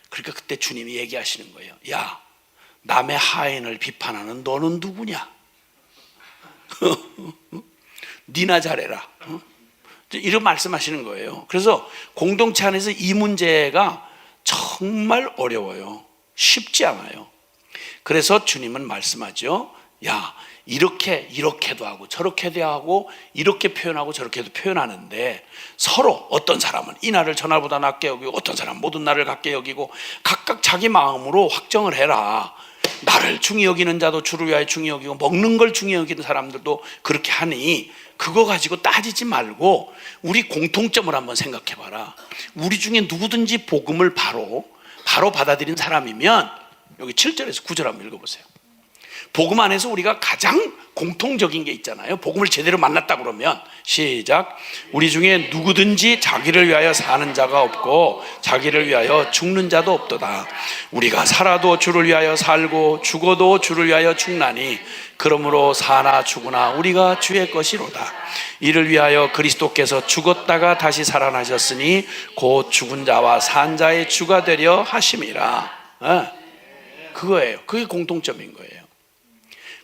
그러니까 그때 주님이 얘기하시는 거예요. 야, 남의 하인을 비판하는 너는 누구냐? 니나 잘해라. 이런 말씀하시는 거예요. 그래서 공동체 안에서 이 문제가 정말 어려워요. 쉽지 않아요. 그래서 주님은 말씀하죠. 야, 이렇게도 하고 저렇게도 하고 이렇게 표현하고 저렇게도 표현하는데 서로 어떤 사람은 이 날을 저 날보다 낮게 여기고 어떤 사람은 모든 날을 같게 여기고 각각 자기 마음으로 확정을 해라. 나를 중히 여기는 자도 주를 위하여 중히 여기고 먹는 걸 중히 여기는 사람들도 그렇게 하니 그거 가지고 따지지 말고 우리 공통점을 한번 생각해 봐라. 우리 중에 누구든지 복음을 바로 받아들인 사람이면, 여기 7절에서 9절 한번 읽어보세요. 복음 안에서 우리가 가장 공통적인 게 있잖아요. 복음을 제대로 만났다 그러면 시작. 우리 중에 누구든지 자기를 위하여 사는 자가 없고 자기를 위하여 죽는 자도 없도다. 우리가 살아도 주를 위하여 살고 죽어도 주를 위하여 죽나니 그러므로 사나 죽으나 우리가 주의 것이로다. 이를 위하여 그리스도께서 죽었다가 다시 살아나셨으니 곧 죽은 자와 산 자의 주가 되려 하심이라. 그거예요. 그게 공통점인 거예요.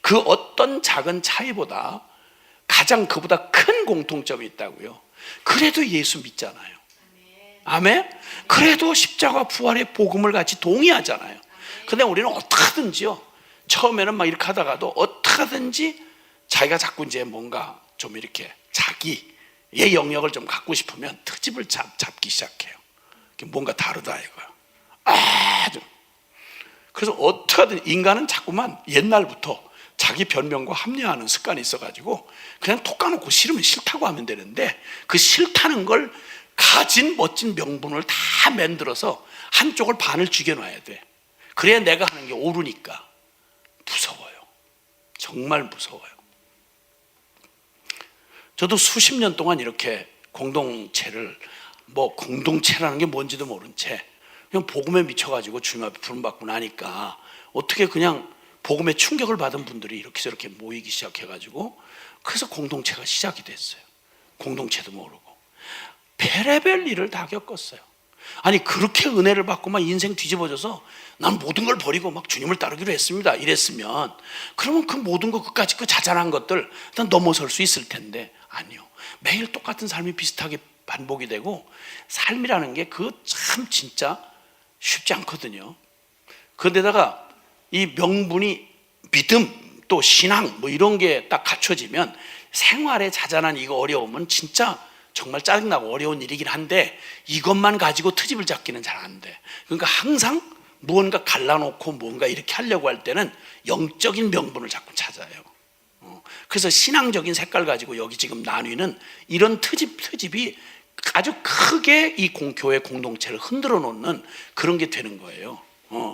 그 어떤 작은 차이보다 가장 그보다 큰 공통점이 있다고요. 그래도 예수 믿잖아요. 아멘? 그래도 십자가 부활의 복음을 같이 동의하잖아요. 근데 우리는 어떻게든지요, 처음에는 막 이렇게 하다가도 어떻게든지 자기가 자꾸 이제 뭔가 좀 이렇게 자기의 영역을 좀 갖고 싶으면 트집을 잡기 시작해요. 뭔가 다르다 이거야. 아주. 그래서 어떻게든 인간은 자꾸만 옛날부터 자기 변명과 합리화하는 습관이 있어가지고 그냥 톡 까놓고 싫으면 싫다고 하면 되는데, 그 싫다는 걸 가진 멋진 명분을 다 만들어서 한쪽을 반을 죽여놔야 돼. 그래야 내가 하는 게 옳으니까. 무서워요. 정말 무서워요. 저도 수십 년 동안 이렇게 공동체라는 게 뭔지도 모른 채 그냥 복음에 미쳐가지고 주님 앞에 부름받고 나니까 어떻게 그냥 복음에 충격을 받은 분들이 이렇게 저렇게 모이기 시작해가지고 그래서 공동체가 시작이 됐어요. 공동체도 모르고 별의별 일을 다 겪었어요. 아니 그렇게 은혜를 받고 막 인생 뒤집어져서 난 모든 걸 버리고 막 주님을 따르기로 했습니다 이랬으면, 그러면 그 모든 것 끝까지 그 자잘한 것들 일단 넘어설 수 있을 텐데 아니요. 매일 똑같은 삶이 비슷하게 반복이 되고 삶이라는 게 그 참 진짜 쉽지 않거든요. 그런데다가 이 명분이 믿음 또 신앙 뭐 이런 게 딱 갖춰지면 생활의 자잘한 이거 어려움은 진짜 정말 짜증나고 어려운 일이긴 한데 이것만 가지고 트집을 잡기는 잘 안 돼. 그러니까 항상 무언가 갈라놓고 뭔가 이렇게 하려고 할 때는 영적인 명분을 자꾸 찾아요. 그래서 신앙적인 색깔 가지고 여기 지금 나뉘는 이런 트집이 아주 크게 이 교회 공동체를 흔들어 놓는 그런 게 되는 거예요.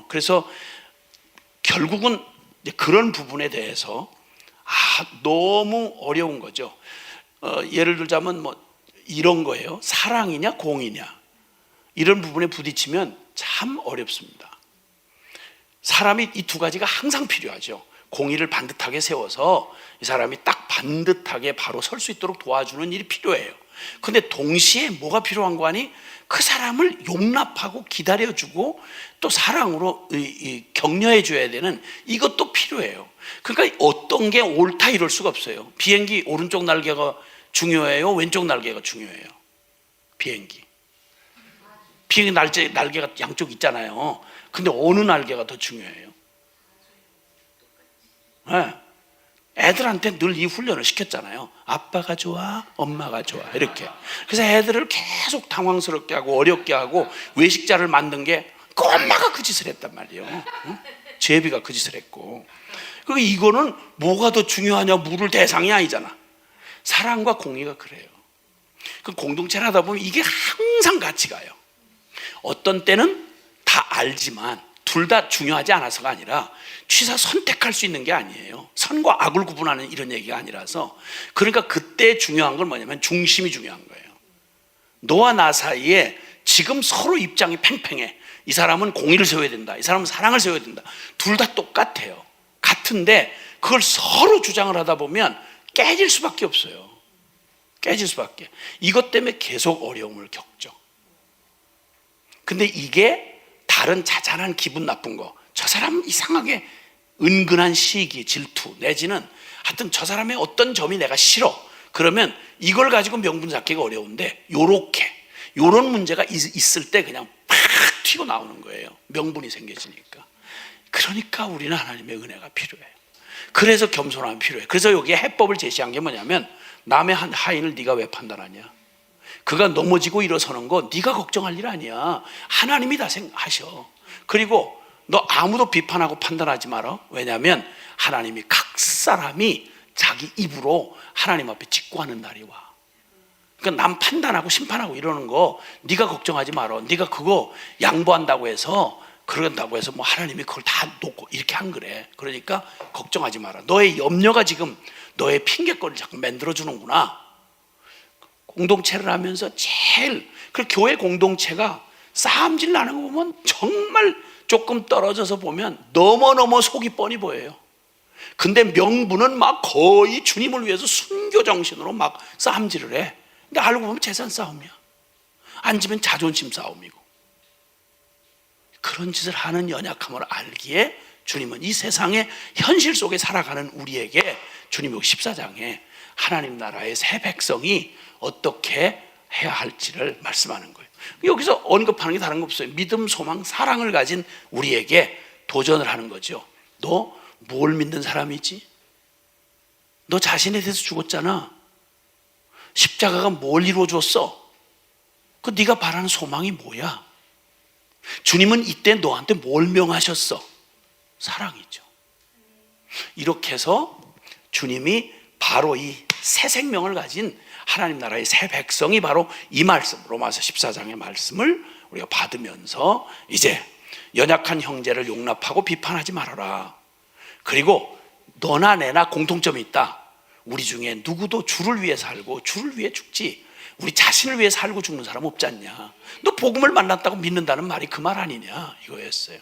그래서 결국은 그런 부분에 대해서 너무 어려운 거죠. 예를 들자면 이런 거예요. 사랑이냐 공이냐 이런 부분에 부딪히면 참 어렵습니다. 사람이 이 두 가지가 항상 필요하죠. 공의를 반듯하게 세워서 이 사람이 딱 반듯하게 바로 설 수 있도록 도와주는 일이 필요해요. 근데 동시에 뭐가 필요한 거 아니? 그 사람을 용납하고 기다려주고 또 사랑으로 격려해 줘야 되는 이것도 필요해요. 그러니까 어떤 게 옳다 이럴 수가 없어요. 비행기 오른쪽 날개가 중요해요? 왼쪽 날개가 중요해요? 비행기 날개가 양쪽 있잖아요. 근데 어느 날개가 더 중요해요? 네. 애들한테 늘 이 훈련을 시켰잖아요. 아빠가 좋아, 엄마가 좋아, 이렇게. 그래서 애들을 계속 당황스럽게 하고 어렵게 하고 외식자를 만든 게 그 엄마가 그 짓을 했단 말이에요. 응? 제비가 그 짓을 했고. 그리고 이거는 뭐가 더 중요하냐 물을 대상이 아니잖아. 사랑과 공의가 그래요. 그 공동체를 하다 보면 이게 항상 같이 가요. 어떤 때는 다 알지만 둘 다 중요하지 않아서가 아니라 취사 선택할 수 있는 게 아니에요. 선과 악을 구분하는 이런 얘기가 아니라서. 그러니까 그때 중요한 건 뭐냐면 중심이 중요한 거예요. 너와 나 사이에 지금 서로 입장이 팽팽해. 이 사람은 공의를 세워야 된다, 이 사람은 사랑을 세워야 된다. 둘 다 똑같아요. 같은데 그걸 서로 주장을 하다 보면 깨질 수밖에 없어요. 깨질 수밖에. 이것 때문에 계속 어려움을 겪죠. 근데 이게 다른 자잘한 기분 나쁜 거, 저 사람 이상하게 은근한 시기, 질투 내지는 하여튼 저 사람의 어떤 점이 내가 싫어, 그러면 이걸 가지고 명분 잡기가 어려운데 요런 문제가 있을 때 그냥 팍 튀고 나오는 거예요. 명분이 생겨지니까. 그러니까 우리는 하나님의 은혜가 필요해요. 그래서 겸손함이 필요해요. 그래서 여기에 해법을 제시한 게 뭐냐면 남의 한 하인을 네가 왜 판단하냐? 그가 넘어지고 일어서는 거 네가 걱정할 일 아니야. 하나님이 다 하셔. 그리고 너 아무도 비판하고 판단하지 마라. 왜냐하면 하나님이 각 사람이 자기 입으로 하나님 앞에 직구하는 날이 와. 그러니까 남 판단하고 심판하고 이러는 거 네가 걱정하지 마라. 네가 그거 양보한다고 해서 그런다고 해서 뭐 하나님이 그걸 다 놓고 이렇게 한 거래. 그러니까 걱정하지 마라. 너의 염려가 지금 너의 핑계거리를 자꾸 만들어주는구나. 공동체를 하면서 제일 그 교회 공동체가 싸움질 나는 거 보면 정말 조금 떨어져서 보면 너무너무 속이 뻔히 보여요. 근데 명분은 막 거의 주님을 위해서 순교 정신으로 막 싸움질을 해. 근데 알고 보면 재산 싸움이야. 앉으면 자존심 싸움이고. 그런 짓을 하는 연약함을 알기에 주님은 이 세상의 현실 속에 살아가는 우리에게 주님이 14장에 하나님 나라의 새 백성이 어떻게 해야 할지를 말씀하는 거예요. 여기서 언급하는 게 다른 거 없어요. 믿음, 소망, 사랑을 가진 우리에게 도전을 하는 거죠. 너 뭘 믿는 사람이지? 너 자신에 대해서 죽었잖아. 십자가가 뭘 이루어줬어? 그 네가 바라는 소망이 뭐야? 주님은 이때 너한테 뭘 명하셨어? 사랑이죠. 이렇게 해서 주님이 바로 이 새 생명을 가진 하나님 나라의 새 백성이 바로 이 말씀, 로마서 14장의 말씀을 우리가 받으면서 이제 연약한 형제를 용납하고 비판하지 말아라. 그리고 너나 내나 공통점이 있다. 우리 중에 누구도 주를 위해 살고 주를 위해 죽지, 우리 자신을 위해 살고 죽는 사람 없지 않냐. 너 복음을 만났다고 믿는다는 말이 그 말 아니냐, 이거였어요.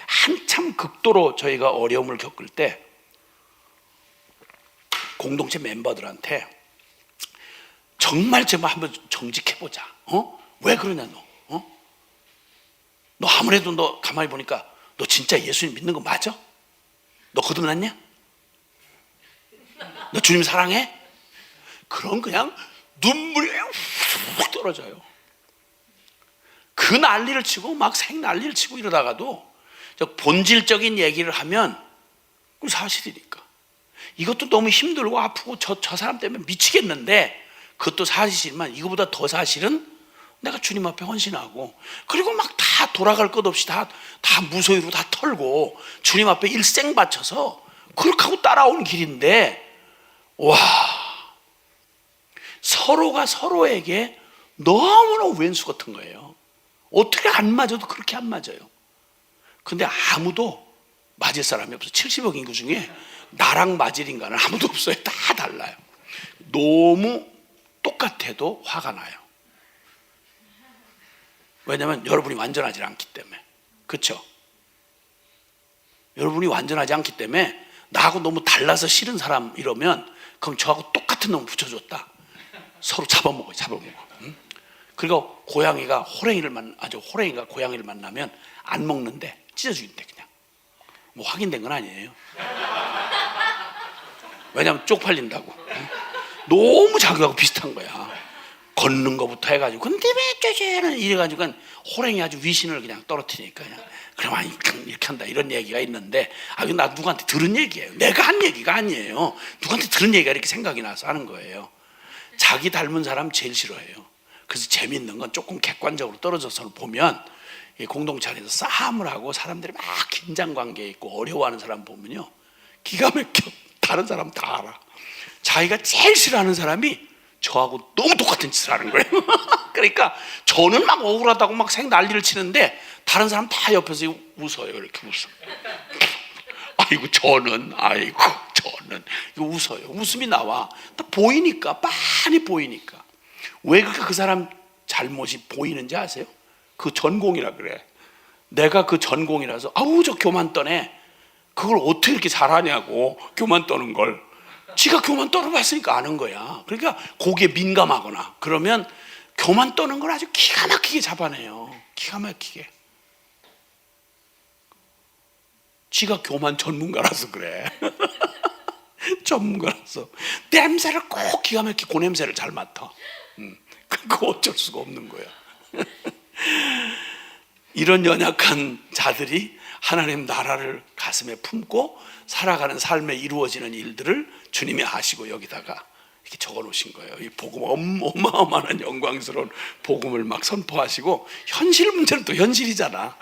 한참 극도로 저희가 어려움을 겪을 때 공동체 멤버들한테 정말 제발 한번 정직해보자. 왜 그러냐 너? 너 아무래도 너 가만히 보니까 너 진짜 예수님 믿는 거 맞아? 너 거듭났냐? 너 주님 사랑해? 그럼 그냥 눈물이 훅 떨어져요. 그 난리를 치고 막 생난리를 치고 이러다가도 본질적인 얘기를 하면 그 사실이니까. 이것도 너무 힘들고 아프고 저 사람 때문에 미치겠는데 그것도 사실이지만 이거보다 더 사실은 내가 주님 앞에 헌신하고 그리고 막 다 돌아갈 것 없이 다 무소유로 다 털고 주님 앞에 일생 바쳐서 그렇게 하고 따라온 길인데, 와, 서로가 서로에게 너무너무 왼수 같은 거예요. 어떻게 안 맞아도 그렇게 안 맞아요. 근데 아무도 맞을 사람이 없어. 70억 인구 중에 나랑 맞을 인간은 아무도 없어요. 다 달라요. 너무 똑같아도 화가 나요. 왜냐하면 여러분이 완전하지 않기 때문에. 그렇죠? 여러분이 완전하지 않기 때문에 나하고 너무 달라서 싫은 사람 이러면 그럼 저하고 똑같은 놈 붙여줬다. 서로 잡아먹어요. 응? 그리고 호랭이가 고양이를 만나면 안 먹는데 찢어 죽인대. 그냥 뭐 확인된 건 아니에요. 왜냐하면 쪽팔린다고. 응? 너무 자기하고 비슷한 거야. 걷는 거부터 해가지고 근데 왜 쩌쩌는 이래가지고 호랭이 아주 위신을 그냥 떨어뜨리니까 그냥 그럼 이렇게 한다 이런 얘기가 있는데 이거 나 누구한테 들은 얘기예요. 내가 한 얘기가 아니에요. 누구한테 들은 얘기가 이렇게 생각이 나서 하는 거예요. 자기 닮은 사람 제일 싫어해요. 그래서 재밌는 건 조금 객관적으로 떨어져서 보면 공동체 안에서 싸움을 하고 사람들이 막 긴장 관계에 있고 어려워하는 사람 보면요 기가 막혀. 다른 사람 다 알아. 자기가 제일 싫어하는 사람이 저하고 너무 똑같은 짓을 하는 거예요. 그러니까 저는 막 억울하다고 막 난리를 치는데 다른 사람 다 옆에서 웃어요. 이렇게 웃어. 저는 이거 웃어요. 웃음이 나와. 다 보이니까, 빤히 보이니까. 왜 그렇게 그 사람 잘못이 보이는지 아세요? 그 전공이라 그래. 내가 그 전공이라서 저 교만 떠네. 그걸 어떻게 이렇게 잘하냐고. 교만 떠는 걸. 지가 교만 떨어봤으니까 아는 거야. 그러니까 거기에 민감하거나 그러면 교만 떠는 걸 아주 기가 막히게 잡아내요. 기가 막히게. 지가 교만 전문가라서 그래. 전문가라서 냄새를 꼭 기가 막히게 그 냄새를 잘 맡아. 그거 어쩔 수가 없는 거야. 이런 연약한 자들이 하나님 나라를 가슴에 품고 살아가는 삶에 이루어지는 일들을 주님이 아시고 여기다가 이렇게 적어 놓으신 거예요. 이 복음 어마어마한 영광스러운 복음을 막 선포하시고 현실 문제는 또 현실이잖아.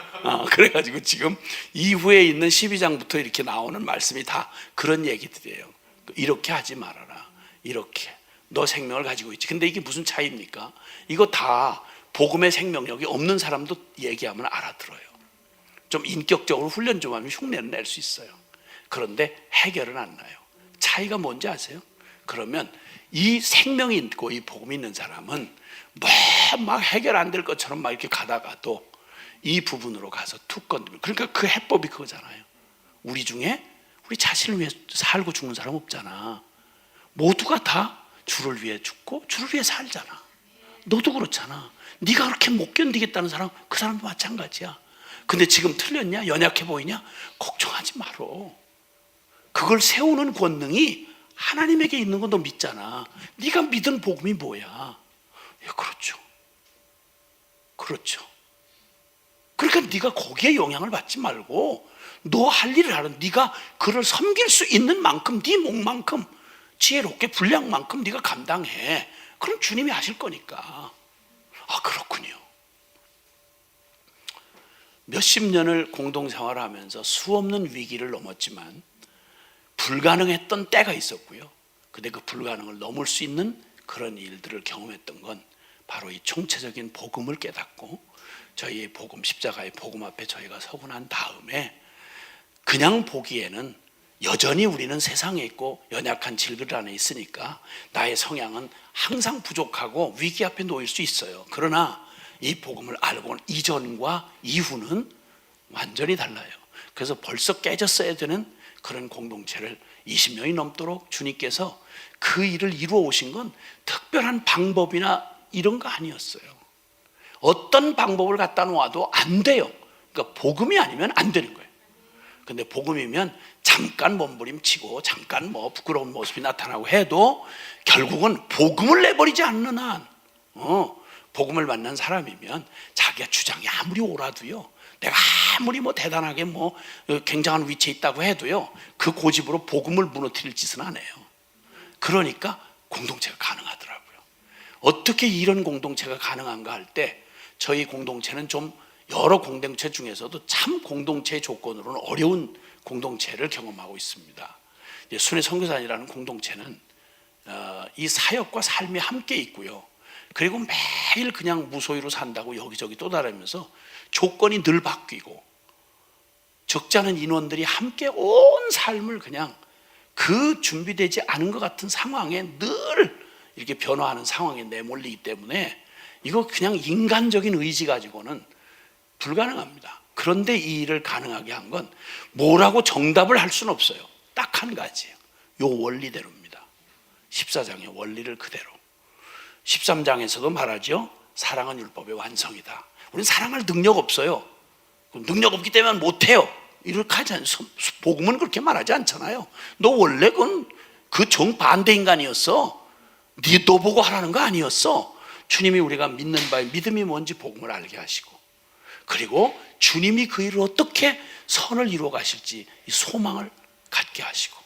그래가지고 지금 이후에 있는 12장부터 이렇게 나오는 말씀이 다 그런 얘기들이에요. 이렇게 하지 말아라. 이렇게 너 생명을 가지고 있지. 근데 이게 무슨 차이입니까? 이거 다 복음의 생명력이 없는 사람도 얘기하면 알아들어요. 좀 인격적으로 훈련 좀 하면 흉내는 낼 수 있어요. 그런데 해결은 안 나요. 차이가 뭔지 아세요? 그러면 이 생명이 있고 이 복음이 있는 사람은 막 해결 안 될 것처럼 막 이렇게 가다가도 이 부분으로 가서 툭 건드리면, 그러니까 그 해법이 그거잖아요. 우리 중에 우리 자신을 위해 살고 죽는 사람 없잖아. 모두가 다 주를 위해 죽고 주를 위해 살잖아. 너도 그렇잖아. 네가 그렇게 못 견디겠다는 사람, 그 사람도 마찬가지야. 근데 지금 틀렸냐? 연약해 보이냐? 걱정하지 말어. 그걸 세우는 권능이 하나님에게 있는 건 너 믿잖아. 네가 믿은 복음이 뭐야? 그렇죠. 그렇죠. 그러니까 네가 거기에 영향을 받지 말고 너 할 일을 하는, 네가 그를 섬길 수 있는 만큼, 네 목만큼, 지혜롭게 분량만큼 네가 감당해. 그럼 주님이 하실 거니까. 그렇군요. 몇십 년을 공동생활을 하면서 수없는 위기를 넘었지만 불가능했던 때가 있었고요. 근데 그 불가능을 넘을 수 있는 그런 일들을 경험했던 건 바로 이 총체적인 복음을 깨닫고 저희 복음, 십자가의 복음 앞에 저희가 서고 난 다음에 그냥 보기에는 여전히 우리는 세상에 있고 연약한 질들 안에 있으니까 나의 성향은 항상 부족하고 위기 앞에 놓일 수 있어요. 그러나 이 복음을 알고 이전과 이후는 완전히 달라요. 그래서 벌써 깨졌어야 되는 그런 공동체를 20년이 넘도록 주님께서 그 일을 이루어 오신 건 특별한 방법이나 이런 거 아니었어요. 어떤 방법을 갖다 놓아도 안 돼요. 그러니까 복음이 아니면 안 되는 거예요. 근데 복음이면 잠깐 몸부림치고 잠깐 부끄러운 모습이 나타나고 해도 결국은 복음을 내버리지 않는 한 복음을 만난 사람이면 자기가 주장이 아무리 옳아도요, 내가 아무리 대단하게 굉장한 위치에 있다고 해도요, 그 고집으로 복음을 무너뜨릴 짓은 안 해요. 그러니까 공동체가 가능하더라고요. 어떻게 이런 공동체가 가능한가 할 때 저희 공동체는 좀 여러 공동체 중에서도 참 공동체의 조건으로는 어려운 공동체를 경험하고 있습니다. 순회 선교사님이라는 공동체는 이 사역과 삶이 함께 있고요. 그리고 매일 그냥 무소유로 산다고 여기저기 떠다니면서 조건이 늘 바뀌고 적지 않은 인원들이 함께 온 삶을 그냥 그 준비되지 않은 것 같은 상황에 늘 이렇게 변화하는 상황에 내몰리기 때문에 이거 그냥 인간적인 의지 가지고는 불가능합니다. 그런데 이 일을 가능하게 한 건 뭐라고 정답을 할 수는 없어요. 딱 한 가지예요. 요 원리대로입니다. 14장의 원리를 그대로. 13장에서도 말하죠. 사랑은 율법의 완성이다. 우리는 사랑할 능력 없어요. 능력 없기 때문에 못해요. 이렇게 하지 않습니다. 복음은 그렇게 말하지 않잖아요. 너 원래 그 정반대 인간이었어. 너 보고 하라는 거 아니었어. 주님이 우리가 믿는 바의 믿음이 뭔지 복음을 알게 하시고, 그리고 주님이 그 일을 어떻게 선을 이루어 가실지 이 소망을 갖게 하시고,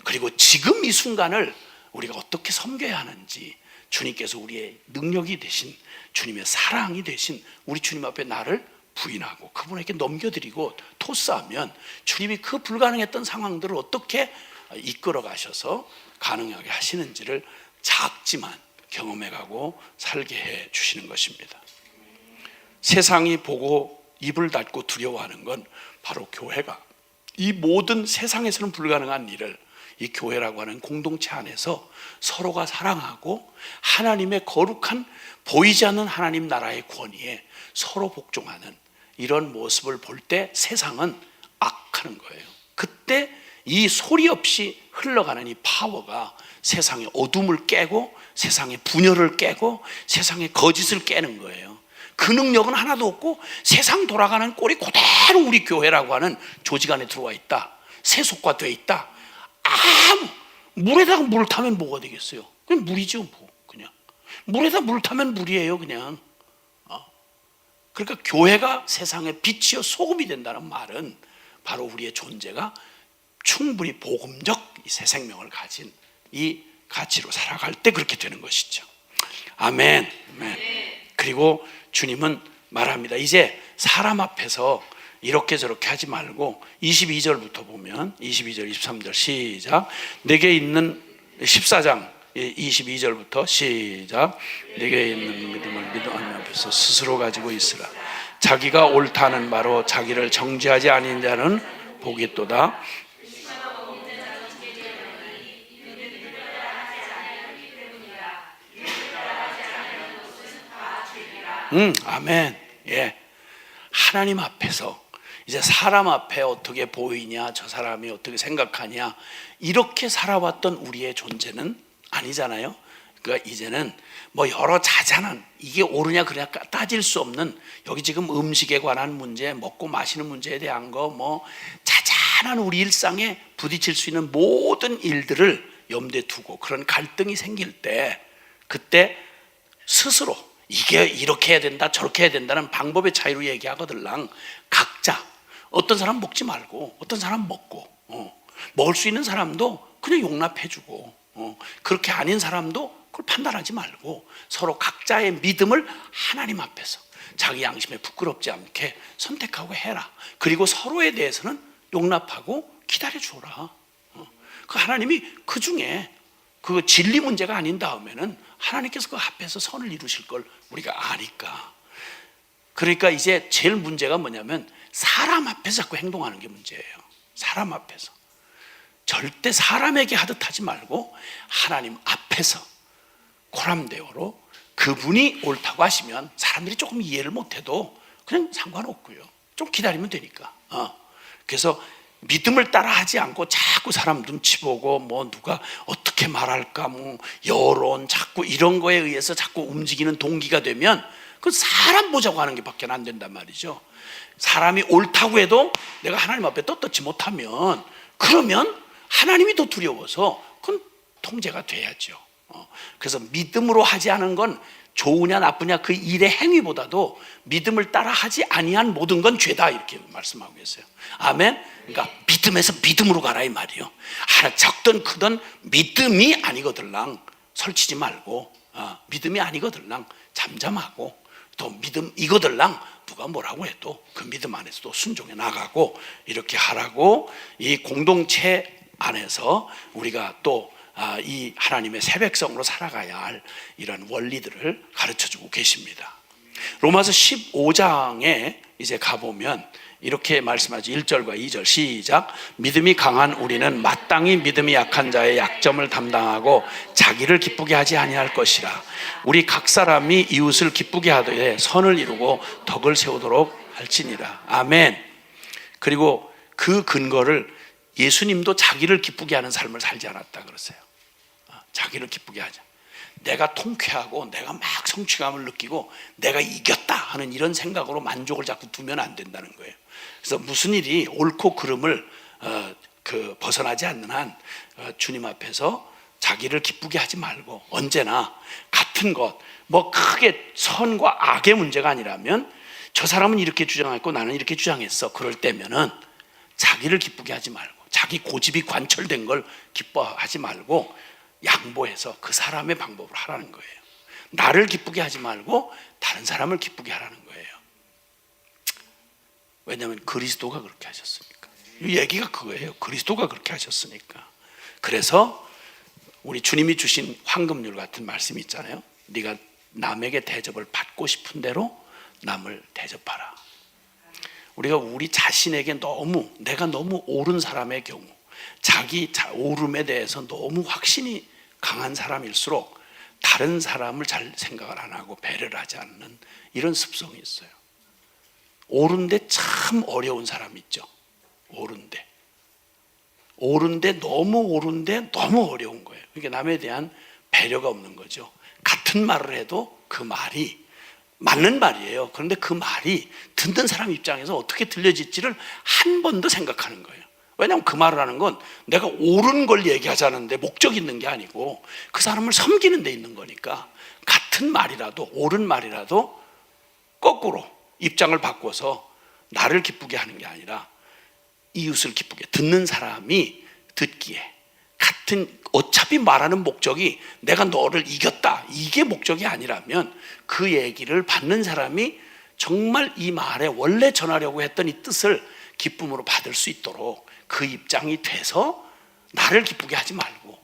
그리고 지금 이 순간을 우리가 어떻게 섬겨야 하는지 주님께서 우리의 능력이 되신, 주님의 사랑이 되신 우리 주님 앞에 나를 부인하고 그분에게 넘겨드리고 토스하면 주님이 그 불가능했던 상황들을 어떻게 이끌어 가셔서 가능하게 하시는지를 작지만 경험해가고 살게 해 주시는 것입니다. 세상이 보고 입을 닫고 두려워하는 건 바로 교회가 이 모든 세상에서는 불가능한 일을 이 교회라고 하는 공동체 안에서 서로가 사랑하고 하나님의 거룩한 보이지 않는 하나님 나라의 권위에 서로 복종하는 이런 모습을 볼 때 세상은 악하는 거예요. 그때 이 소리 없이 흘러가는 이 파워가 세상의 어둠을 깨고 세상의 분열을 깨고 세상의 거짓을 깨는 거예요. 그 능력은 하나도 없고 세상 돌아가는 꼴이 그대로 우리 교회라고 하는 조직 안에 들어와 있다. 세속화되어 있다. 물에다가 물 타면 뭐가 되겠어요? 그냥 물이죠, 뭐. 그냥 물에다 물 타면 물이에요, 그냥. 그러니까 교회가 세상의 빛이요 소금이 된다는 말은 바로 우리의 존재가 충분히 복음적 이 새 생명을 가진 이 가치로 살아갈 때 그렇게 되는 것이죠. 아멘. 아멘. 그리고 주님은 말합니다. 이제 사람 앞에서 이렇게 저렇게 하지 말고 22절부터 보면 22절 23절 시작. 내게 있는 14장 22절부터 시작. 내게 있는 믿음을 믿음 앞에서 스스로 가지고 있으라. 자기가 옳다는 바로 자기를 정죄하지 아닌 자는 복이 있도다. 아멘. 예. 하나님 앞에서 이제 사람 앞에 어떻게 보이냐, 저 사람이 어떻게 생각하냐, 이렇게 살아왔던 우리의 존재는 아니잖아요. 그러니까 이제는 뭐 여러 자잘한 이게 옳으냐 그러냐 따질 수 없는, 여기 지금 음식에 관한 문제, 먹고 마시는 문제에 대한 거, 뭐 자잘한 우리 일상에 부딪힐 수 있는 모든 일들을 염두에 두고 그런 갈등이 생길 때, 그때 스스로 이게 이렇게 해야 된다 저렇게 해야 된다는 방법의 차이로 얘기하거들랑 각자 어떤 사람 먹지 말고 어떤 사람 먹고 먹을 수 있는 사람도 그냥 용납해주고 그렇게 아닌 사람도 그걸 판단하지 말고 서로 각자의 믿음을 하나님 앞에서 자기 양심에 부끄럽지 않게 선택하고 해라. 그리고 서로에 대해서는 용납하고 기다려주라. 그 하나님이 그 중에 그 진리 문제가 아닌 다음에는 하나님께서 그 앞에서 선을 이루실 걸 우리가 아니까. 그러니까 이제 제일 문제가 뭐냐면 사람 앞에서 자꾸 행동하는 게 문제예요. 사람 앞에서 절대 사람에게 하듯 하지 말고 하나님 앞에서 코람데오로 그분이 옳다고 하시면 사람들이 조금 이해를 못해도 그냥 상관없고요. 좀 기다리면 되니까. 그래서 믿음을 따라 하지 않고 자꾸 사람 눈치 보고 뭐 누가 어떻게 말할까 뭐 여론 자꾸 이런 거에 의해서 자꾸 움직이는 동기가 되면 그 사람 보자고 하는 게 밖에 안 된단 말이죠. 사람이 옳다고 해도 내가 하나님 앞에 떳떳지 못하면 그러면 하나님이 더 두려워서 그건 통제가 돼야죠. 그래서 믿음으로 하지 않은 건 좋으냐 나쁘냐 그 일의 행위보다도 믿음을 따라 하지 아니한 모든 건 죄다 이렇게 말씀하고 계세요. 아멘. 그러니까 믿음에서 믿음으로 가라 이 말이요. 작든 크든 믿음이 아니거들랑 설치지 말고 믿음이 아니거들랑 잠잠하고 또 믿음 이거들랑 누가 뭐라고 해도 그 믿음 안에서도 순종해 나가고 이렇게 하라고 이 공동체 안에서 우리가 또 이 하나님의 새 백성으로 살아가야 할 이런 원리들을 가르쳐주고 계십니다. 로마서 15장에 이제 가보면 이렇게 말씀하죠. 1절과 2절 시작. 믿음이 강한 우리는 마땅히 믿음이 약한 자의 약점을 담당하고 자기를 기쁘게 하지 아니할 것이라. 우리 각 사람이 이웃을 기쁘게 하되 선을 이루고 덕을 세우도록 할지니라. 아멘. 그리고 그 근거를 예수님도 자기를 기쁘게 하는 삶을 살지 않았다 그러세요. 자기를 기쁘게 하자. 내가 통쾌하고 내가 막 성취감을 느끼고 내가 이겼다 하는 이런 생각으로 만족을 자꾸 두면 안 된다는 거예요. 그래서 무슨 일이 옳고 그름을 벗어나지 않는 한 주님 앞에서 자기를 기쁘게 하지 말고, 언제나 같은 것, 뭐 크게 선과 악의 문제가 아니라면 저 사람은 이렇게 주장했고 나는 이렇게 주장했어, 그럴 때면은 자기를 기쁘게 하지 말고, 자기 고집이 관철된 걸 기뻐하지 말고 양보해서 그 사람의 방법으로 하라는 거예요. 나를 기쁘게 하지 말고 다른 사람을 기쁘게 하라는 거예요. 왜냐하면 그리스도가 그렇게 하셨으니까. 이 얘기가 그거예요. 그리스도가 그렇게 하셨으니까. 그래서 우리 주님이 주신 황금률 같은 말씀이 있잖아요. 네가 남에게 대접을 받고 싶은 대로 남을 대접하라. 우리가 우리 자신에게 내가 너무 옳은 사람의 경우, 자기 옳음에 대해서 너무 확신이 강한 사람일수록 다른 사람을 잘 생각을 안 하고 배려를 하지 않는 이런 습성이 있어요. 옳은데 참 어려운 사람 있죠. 옳은데 너무 어려운 거예요. 그러니까 남에 대한 배려가 없는 거죠. 같은 말을 해도 그 말이 맞는 말이에요. 그런데 그 말이 듣는 사람 입장에서 어떻게 들려질지를 한 번 더 생각하는 거예요. 왜냐하면 그 말을 하는 건 내가 옳은 걸 얘기하자는데 목적이 있는 게 아니고 그 사람을 섬기는 데 있는 거니까, 같은 말이라도, 옳은 말이라도 거꾸로 입장을 바꿔서 나를 기쁘게 하는 게 아니라 이웃을 기쁘게, 듣는 사람이 듣기에 어차피 말하는 목적이 내가 너를 이겼다 이게 목적이 아니라면 그 얘기를 받는 사람이 정말 이 말에 원래 전하려고 했던 이 뜻을 기쁨으로 받을 수 있도록 그 입장이 돼서 나를 기쁘게 하지 말고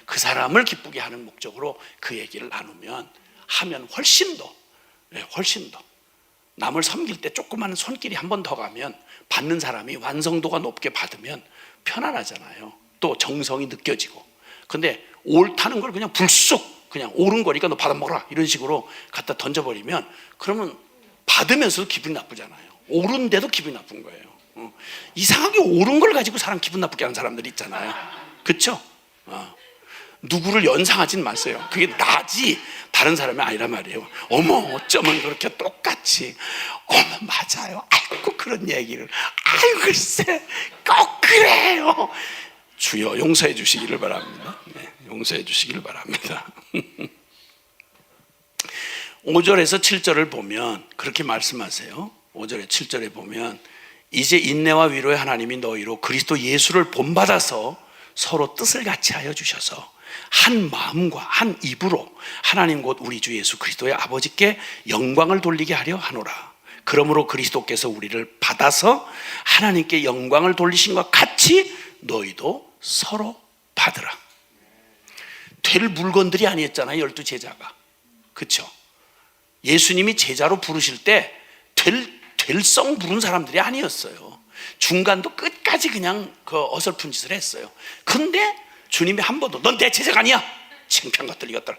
그 사람을 기쁘게 하는 목적으로 그 얘기를 하면 훨씬 더 남을 섬길 때 조그마한 손길이 한 번 더 가면 받는 사람이 완성도가 높게 받으면 편안하잖아요. 또 정성이 느껴지고. 근데 옳다는 걸 그냥 불쑥 그냥 옳은 거니까 너 받아먹어라 이런 식으로 갖다 던져버리면 그러면 받으면서도 기분이 나쁘잖아요. 옳은데도 기분이 나쁜 거예요. 이상하게 옳은 걸 가지고 사람 기분 나쁘게 하는 사람들이 있잖아요. 그렇죠? 누구를 연상하진 마세요. 그게 나지 다른 사람이 아니란 말이에요. 어머 어쩌면 그렇게 똑같이, 어머 맞아요, 아이고 그런 얘기를, 아이고 글쎄 꼭 그래요. 주여 용서해 주시기를 바랍니다. 네, 용서해 주시기를 바랍니다. 5절에서 7절을 보면 그렇게 말씀하세요. 5절에 7절에 보면 이제 인내와 위로의 하나님이 너희로 그리스도 예수를 본받아서 서로 뜻을 같이 하여 주셔서 한 마음과 한 입으로 하나님 곧 우리 주 예수 그리스도의 아버지께 영광을 돌리게 하려 하노라. 그러므로 그리스도께서 우리를 받아서 하나님께 영광을 돌리신 것 같이 너희도 서로 받으라. 될 물건들이 아니었잖아요, 12 제자가. 그렇죠? 예수님이 제자로 부르실 때 될 성 부른 사람들이 아니었어요. 중간도 끝까지 그냥 그 어설픈 짓을 했어요. 근데 주님이 한 번도 넌 내 제자가 아니야, 창피한 것들 이것들,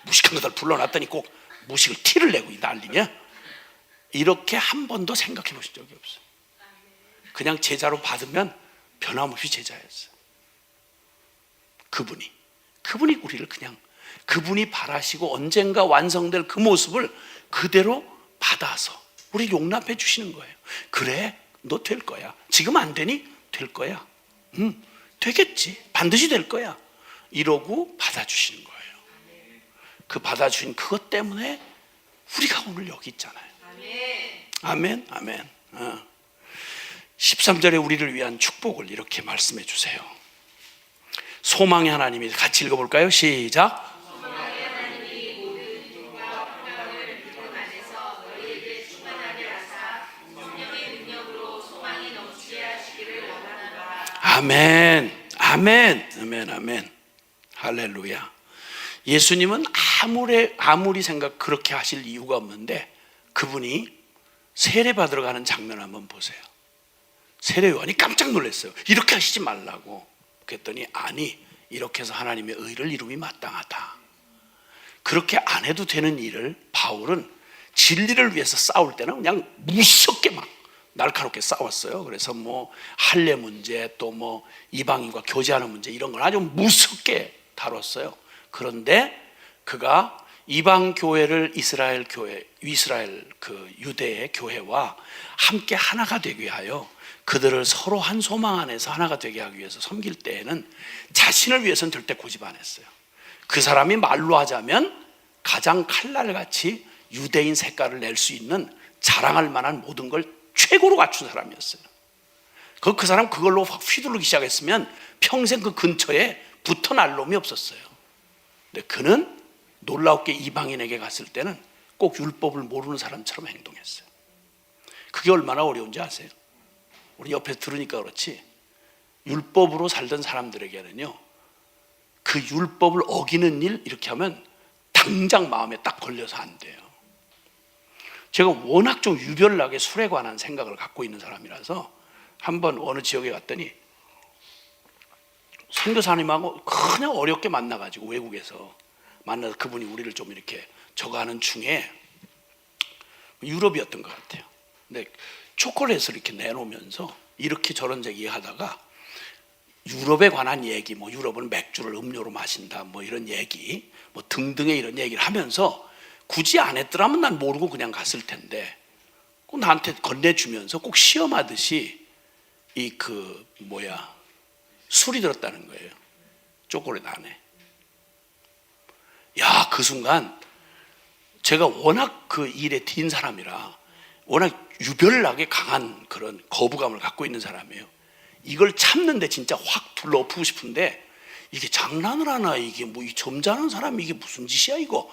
무식한 것들 불러놨더니 꼭 무식을 티를 내고 난리냐, 이렇게 한 번도 생각해 보신 적이 없어요. 그냥 제자로 받으면 변함없이 제자였어요. 그분이 우리를 그냥 그분이 바라시고 언젠가 완성될 그 모습을 그대로 받아서 우리 용납해 주시는 거예요. 그래, 너 될 거야. 지금 안 되니 될 거야. 되겠지. 반드시 될 거야. 이러고 받아주시는 거예요. 그 받아주신 그것 때문에 우리가 오늘 여기 있잖아요. 아멘, 아멘. 13절에 우리를 위한 축복을 이렇게 말씀해 주세요. 소망의 하나님이, 같이 읽어볼까요? 시작. 아멘, 아멘, 아멘, 아멘. 할렐루야. 예수님은 아무리 생각 그렇게 하실 이유가 없는데 그분이 세례 받으러 가는 장면 한번 보세요. 세례 요한이 깜짝 놀랐어요. 이렇게 하시지 말라고. 그랬더니 아니, 이렇게 해서 하나님의 의를 이루기 마땅하다. 그렇게 안 해도 되는 일을 바울은 진리를 위해서 싸울 때는 그냥 무섭게 막 날카롭게 싸웠어요. 그래서 뭐 할례 문제, 또 뭐 이방인과 교제하는 문제, 이런 걸 아주 무섭게 다뤘어요. 그런데 그가 이방 교회를 이스라엘 그 유대의 교회와 함께 하나가 되기 위하여 그들을 서로 한 소망 안에서 하나가 되게 하기 위해서 섬길 때에는 자신을 위해서는 절대 고집 안 했어요. 그 사람이 말로 하자면 가장 칼날같이 유대인 색깔을 낼 수 있는 자랑할 만한 모든 걸 최고로 갖춘 사람이었어요. 그 사람 그걸로 확 휘두르기 시작했으면 평생 그 근처에 붙어 날 놈이 없었어요. 근데 그는 놀랍게 이방인에게 갔을 때는 꼭 율법을 모르는 사람처럼 행동했어요. 그게 얼마나 어려운지 아세요? 우리 옆에서 들으니까 그렇지, 율법으로 살던 사람들에게는요, 그 율법을 어기는 일 이렇게 하면 당장 마음에 딱 걸려서 안 돼요. 제가 워낙 좀 유별나게 술에 관한 생각을 갖고 있는 사람이라서 한번 어느 지역에 갔더니 선교사님하고 그냥 어렵게 만나가지고, 외국에서 만나서 그분이 우리를 좀 이렇게 저거 하는 중에, 유럽이었던 것 같아요. 근데 초콜릿을 이렇게 내놓으면서 이렇게 저런 얘기하다가 유럽에 관한 얘기, 뭐 유럽은 맥주를 음료로 마신다, 뭐 이런 얘기, 뭐 등등의 이런 얘기를 하면서 굳이 안 했더라면 난 모르고 그냥 갔을 텐데 꼭 나한테 건네주면서 꼭 시험하듯이 술이 들었다는 거예요. 초콜릿 안에. 야, 그 순간 제가 워낙 그 일에 딘 사람이라 워낙 유별나게 강한 그런 거부감을 갖고 있는 사람이에요. 이걸 참는데 진짜 확 둘러엎고 싶은데 이게 장난을 하나, 이게 뭐 이 점잖은 사람이 이게 무슨 짓이야 이거,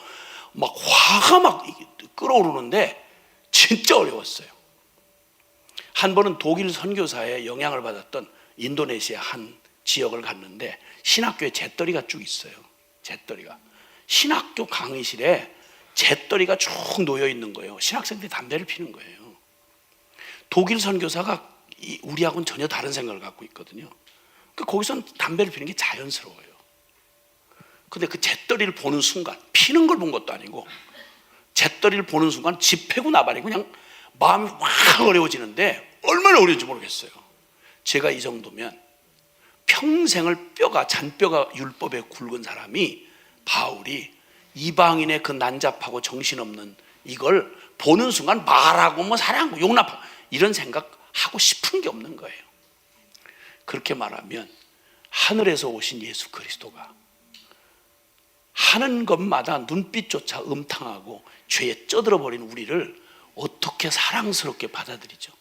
막 화가 막 끓어오르는데 진짜 어려웠어요. 한 번은 독일 선교사의 영향을 받았던 인도네시아 한 지역을 갔는데 신학교에 잿더리가 쭉 있어요. 잿더리가 신학교 강의실에 잿더리가 쭉 놓여 있는 거예요. 신학생들이 담배를 피는 거예요. 독일 선교사가 우리하고는 전혀 다른 생각을 갖고 있거든요. 거기서는 담배를 피는 게 자연스러워요. 근데 그 잿더리를 보는 순간, 피는 걸 본 것도 아니고 잿더리를 보는 순간 집회고 나발이고 그냥 마음이 확 어려워지는데, 얼마나 어려운지 모르겠어요. 제가 이 정도면 평생을 잔뼈가 율법에 굵은 사람이, 바울이 이방인의 그 난잡하고 정신없는 이걸 보는 순간 말하고 뭐 사랑하고 용납하고 이런 생각하고 싶은 게 없는 거예요. 그렇게 말하면 하늘에서 오신 예수 그리스도가 하는 것마다 눈빛조차 음탕하고 죄에 쩌들어버린 우리를 어떻게 사랑스럽게 받아들이죠?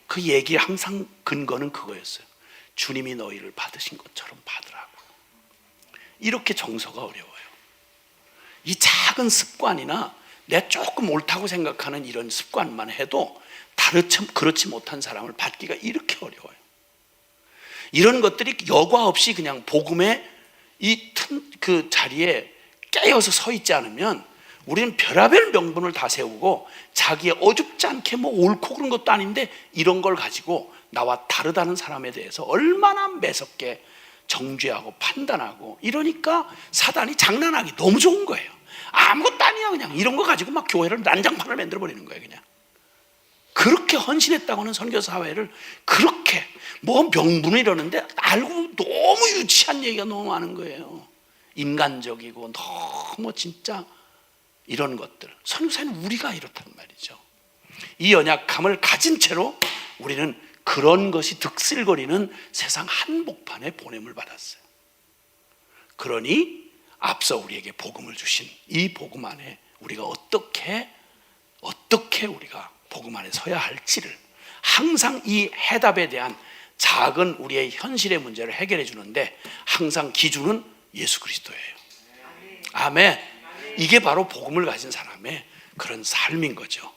그 얘기 항상 근거는 그거였어요. 주님이 너희를 받으신 것처럼 받으라고. 이렇게 정서가 어려워요. 이 작은 습관이나 내가 조금 옳다고 생각하는 이런 습관만 해도 그렇지 못한 사람을 받기가 이렇게 어려워요. 이런 것들이 여과 없이 그냥 복음의 그 자리에 깨어서 서 있지 않으면 우리는 별의별 명분을 다 세우고 자기의 어줍지 않게 뭐 옳고 그런 것도 아닌데 이런 걸 가지고 나와 다르다는 사람에 대해서 얼마나 매섭게 정죄하고 판단하고, 이러니까 사단이 장난하기 너무 좋은 거예요. 아무것도 아니야 그냥 이런 거 가지고 막 교회를 난장판을 만들어 버리는 거예요. 그냥 그렇게 헌신했다고는 선교사회를 그렇게 뭐 명분을 이러는데 알고 너무 유치한 얘기가 너무 많은 거예요. 인간적이고 너무 진짜 이런 것들. 선교사는 우리가 이렇단 말이죠. 이 연약함을 가진 채로 우리는 그런 것이 득실거리는 세상 한복판에 보냄을 받았어요. 그러니 앞서 우리에게 복음을 주신 이 복음 안에 우리가 어떻게 우리가 복음 안에 서야 할지를, 항상 이 해답에 대한 작은 우리의 현실의 문제를 해결해 주는데 항상 기준은 예수 그리스도예요. 아멘. 이게 바로 복음을 가진 사람의 그런 삶인 거죠.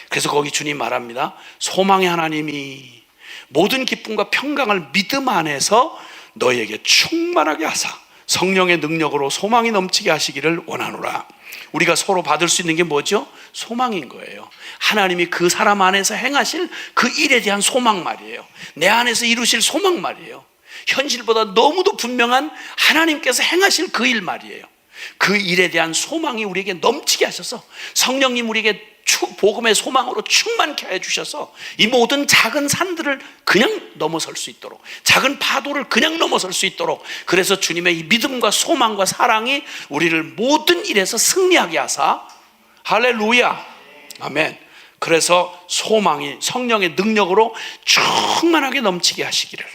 그래서 거기 주님 말합니다. 소망의 하나님이 모든 기쁨과 평강을 믿음 안에서 너희에게 충만하게 하사 성령의 능력으로 소망이 넘치게 하시기를 원하노라. 우리가 서로 받을 수 있는 게 뭐죠? 소망인 거예요. 하나님이 그 사람 안에서 행하실 그 일에 대한 소망 말이에요. 내 안에서 이루실 소망 말이에요. 현실보다 너무도 분명한 하나님께서 행하실 그 일 말이에요. 그 일에 대한 소망이 우리에게 넘치게 하셔서 성령님 우리에게 복음의 소망으로 충만케 해주셔서 이 모든 작은 산들을 그냥 넘어설 수 있도록, 작은 파도를 그냥 넘어설 수 있도록, 그래서 주님의 이 믿음과 소망과 사랑이 우리를 모든 일에서 승리하게 하사, 할렐루야, 아멘. 그래서 소망이 성령의 능력으로 충만하게 넘치게 하시기를,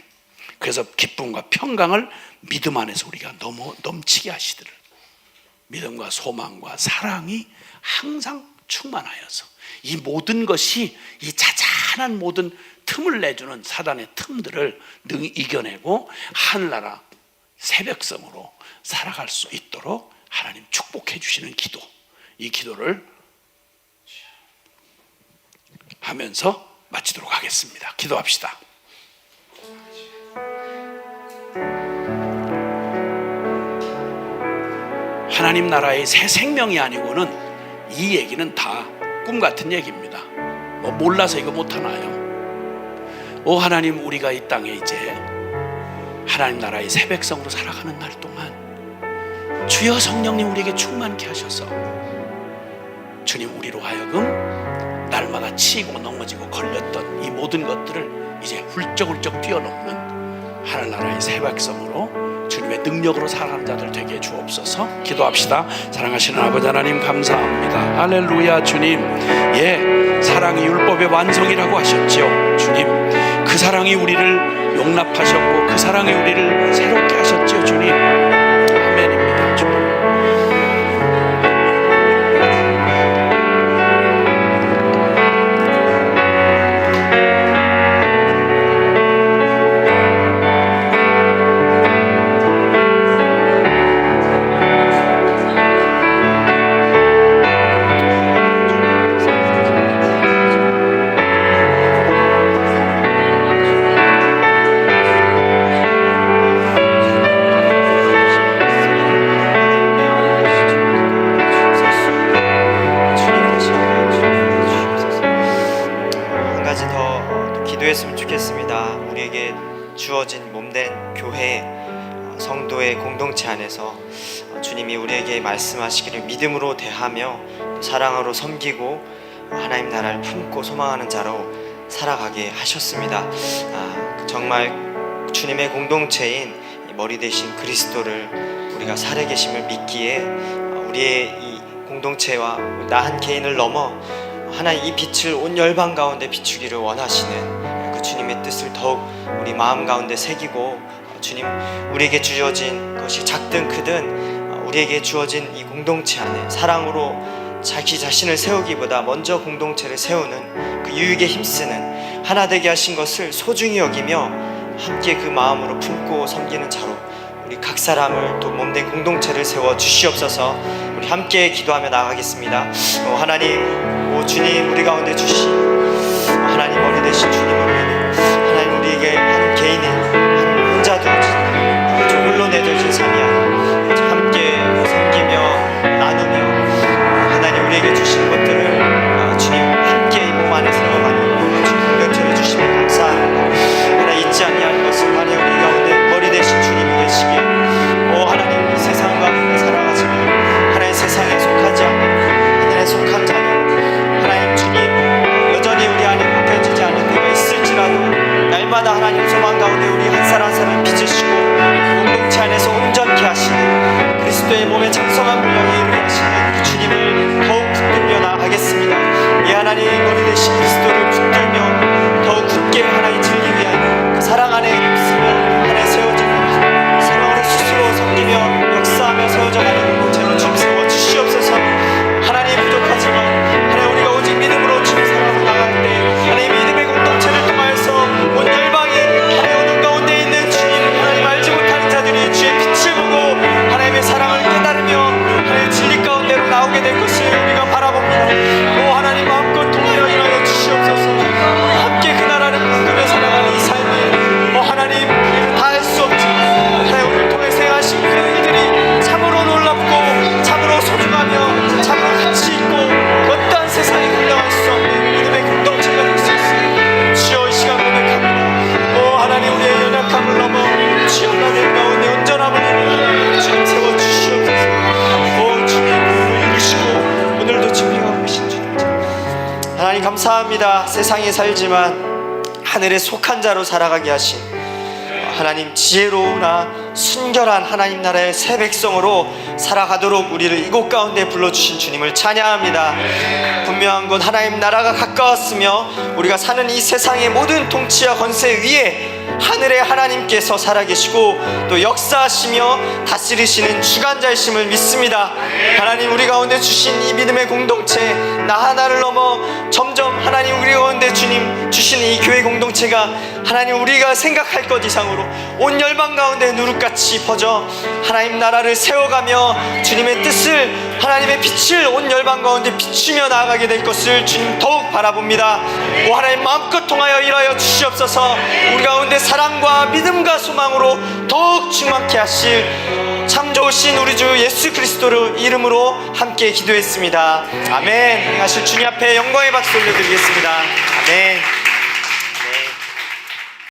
그래서 기쁨과 평강을 믿음 안에서 우리가 넘치게 하시기를, 믿음과 소망과 사랑이 항상 충만하여서 이 모든 것이, 이 자잘한 모든 틈을 내주는 사단의 틈들을 능히 이겨내고 하늘나라 새백성으로 살아갈 수 있도록 하나님 축복해 주시는 기도, 이 기도를 하면서 마치도록 하겠습니다. 기도합시다. 하나님 나라의 새 생명이 아니고는 이 얘기는 다 꿈 같은 얘기입니다. 몰라서 이거 못하나요? 오 하나님, 우리가 이 땅에 이제 하나님 나라의 새 백성으로 살아가는 날 동안 주여 성령님 우리에게 충만케 하셔서 주님, 우리로 하여금 날마다 치고 넘어지고 걸렸던 이 모든 것들을 이제 훌쩍훌쩍 뛰어넘는 하늘나라의 새 백성으로 주님의 능력으로 살아가는 자들 되게 해 주옵소서. 기도합시다. 사랑하시는 아버지 하나님, 감사합니다. 할렐루야. 주님, 사랑이 율법의 완성이라고 하셨지요. 주님, 그 사랑이 우리를 용납하셨고 그 사랑이 우리를 새롭게 하셨지요. 주님, 아멘입니다. 주님. 기도했으면 좋겠습니다. 우리에게 주어진 몸된 교회, 성도의 공동체 안에서 주님이 우리에게 말씀하시기를 믿음으로 대하며 사랑으로 섬기고 하나님 나라를 품고 소망하는 자로 살아가게 하셨습니다. 정말 주님의 공동체인 머리 대신 그리스도를 우리가 살아계심을 믿기에 우리의 이 공동체와 나 한 개인을 넘어 하나님 이 빛을 온 열방 가운데 비추기를 원하시는 그 주님의 뜻을 더욱 우리 마음 가운데 새기고, 주님 우리에게 주어진 것이 작든 크든 우리에게 주어진 이 공동체 안에 사랑으로 자기 자신을 세우기보다 먼저 공동체를 세우는 그 유익에 힘쓰는 하나 되게 하신 것을 소중히 여기며 함께 그 마음으로 품고 섬기는 자로 우리 각 사람을 또 몸된 공동체를 세워 주시옵소서. 우리 함께 기도하며 나아가겠습니다. 하나님, 오 주님, 우리 가운데 주신 하나님 머리 되신 주님으로 인해 하나님 우리에게 한 개인이 한 혼자 두어진 저 홀로 내려진 삶이 아니라 함께 섬기며 나누며 하나님 우리에게 주신 것들을 주님 함께 이 몸 안에 들어가는 주님 공동체를 주시면 감사합니다. 하나 잊지 아니할 것을 하나님 우리 가운데 머리 되신 주님이 계시기에 하나님 이 세상 가운데 살아가지만 하나님 세상에 속하지 않는 하늘에 속한 자녀 하나님 주님 여전히 우리 안에 바뀌어지지 않은 데가 있습니다. 감사합니다. 세상에 살지만 하늘에 속한 자로 살아가게 하신 하나님, 지혜로우나 순결한 하나님 나라의 새 백성으로 살아가도록 우리를 이곳 가운데 불러주신 주님을 찬양합니다. 분명한 건 하나님 나라가 가까웠으며 우리가 사는 이 세상의 모든 통치와 권세 위에 하늘의 하나님께서 살아계시고 또 역사하시며 다스리시는 주관자이심을 믿습니다. 하나님, 우리 가운데 주신 이 믿음의 공동체, 나 하나를 넘어 점점 하나님 우리 가운데 주님 주신 이 교회 공동체가 하나님 우리가 생각할 것 이상으로 온 열방 가운데 누룩같이 퍼져 하나님 나라를 세워가며 주님의 뜻을, 하나님의 빛을 온 열방 가운데 비추며 나아가게 될 것을 주님 더욱 바라봅니다. 오 하나님, 마음껏 통하여 일하여 주시옵소서. 우리 가운데 사랑과 믿음과 소망으로 더욱 충만케 하실 참 좋으신 우리 주 예수 그리스도의 이름으로 함께 기도했습니다. 아멘. 행하실 주님 앞에 영광의 박수 올려드리겠습니다. 아멘.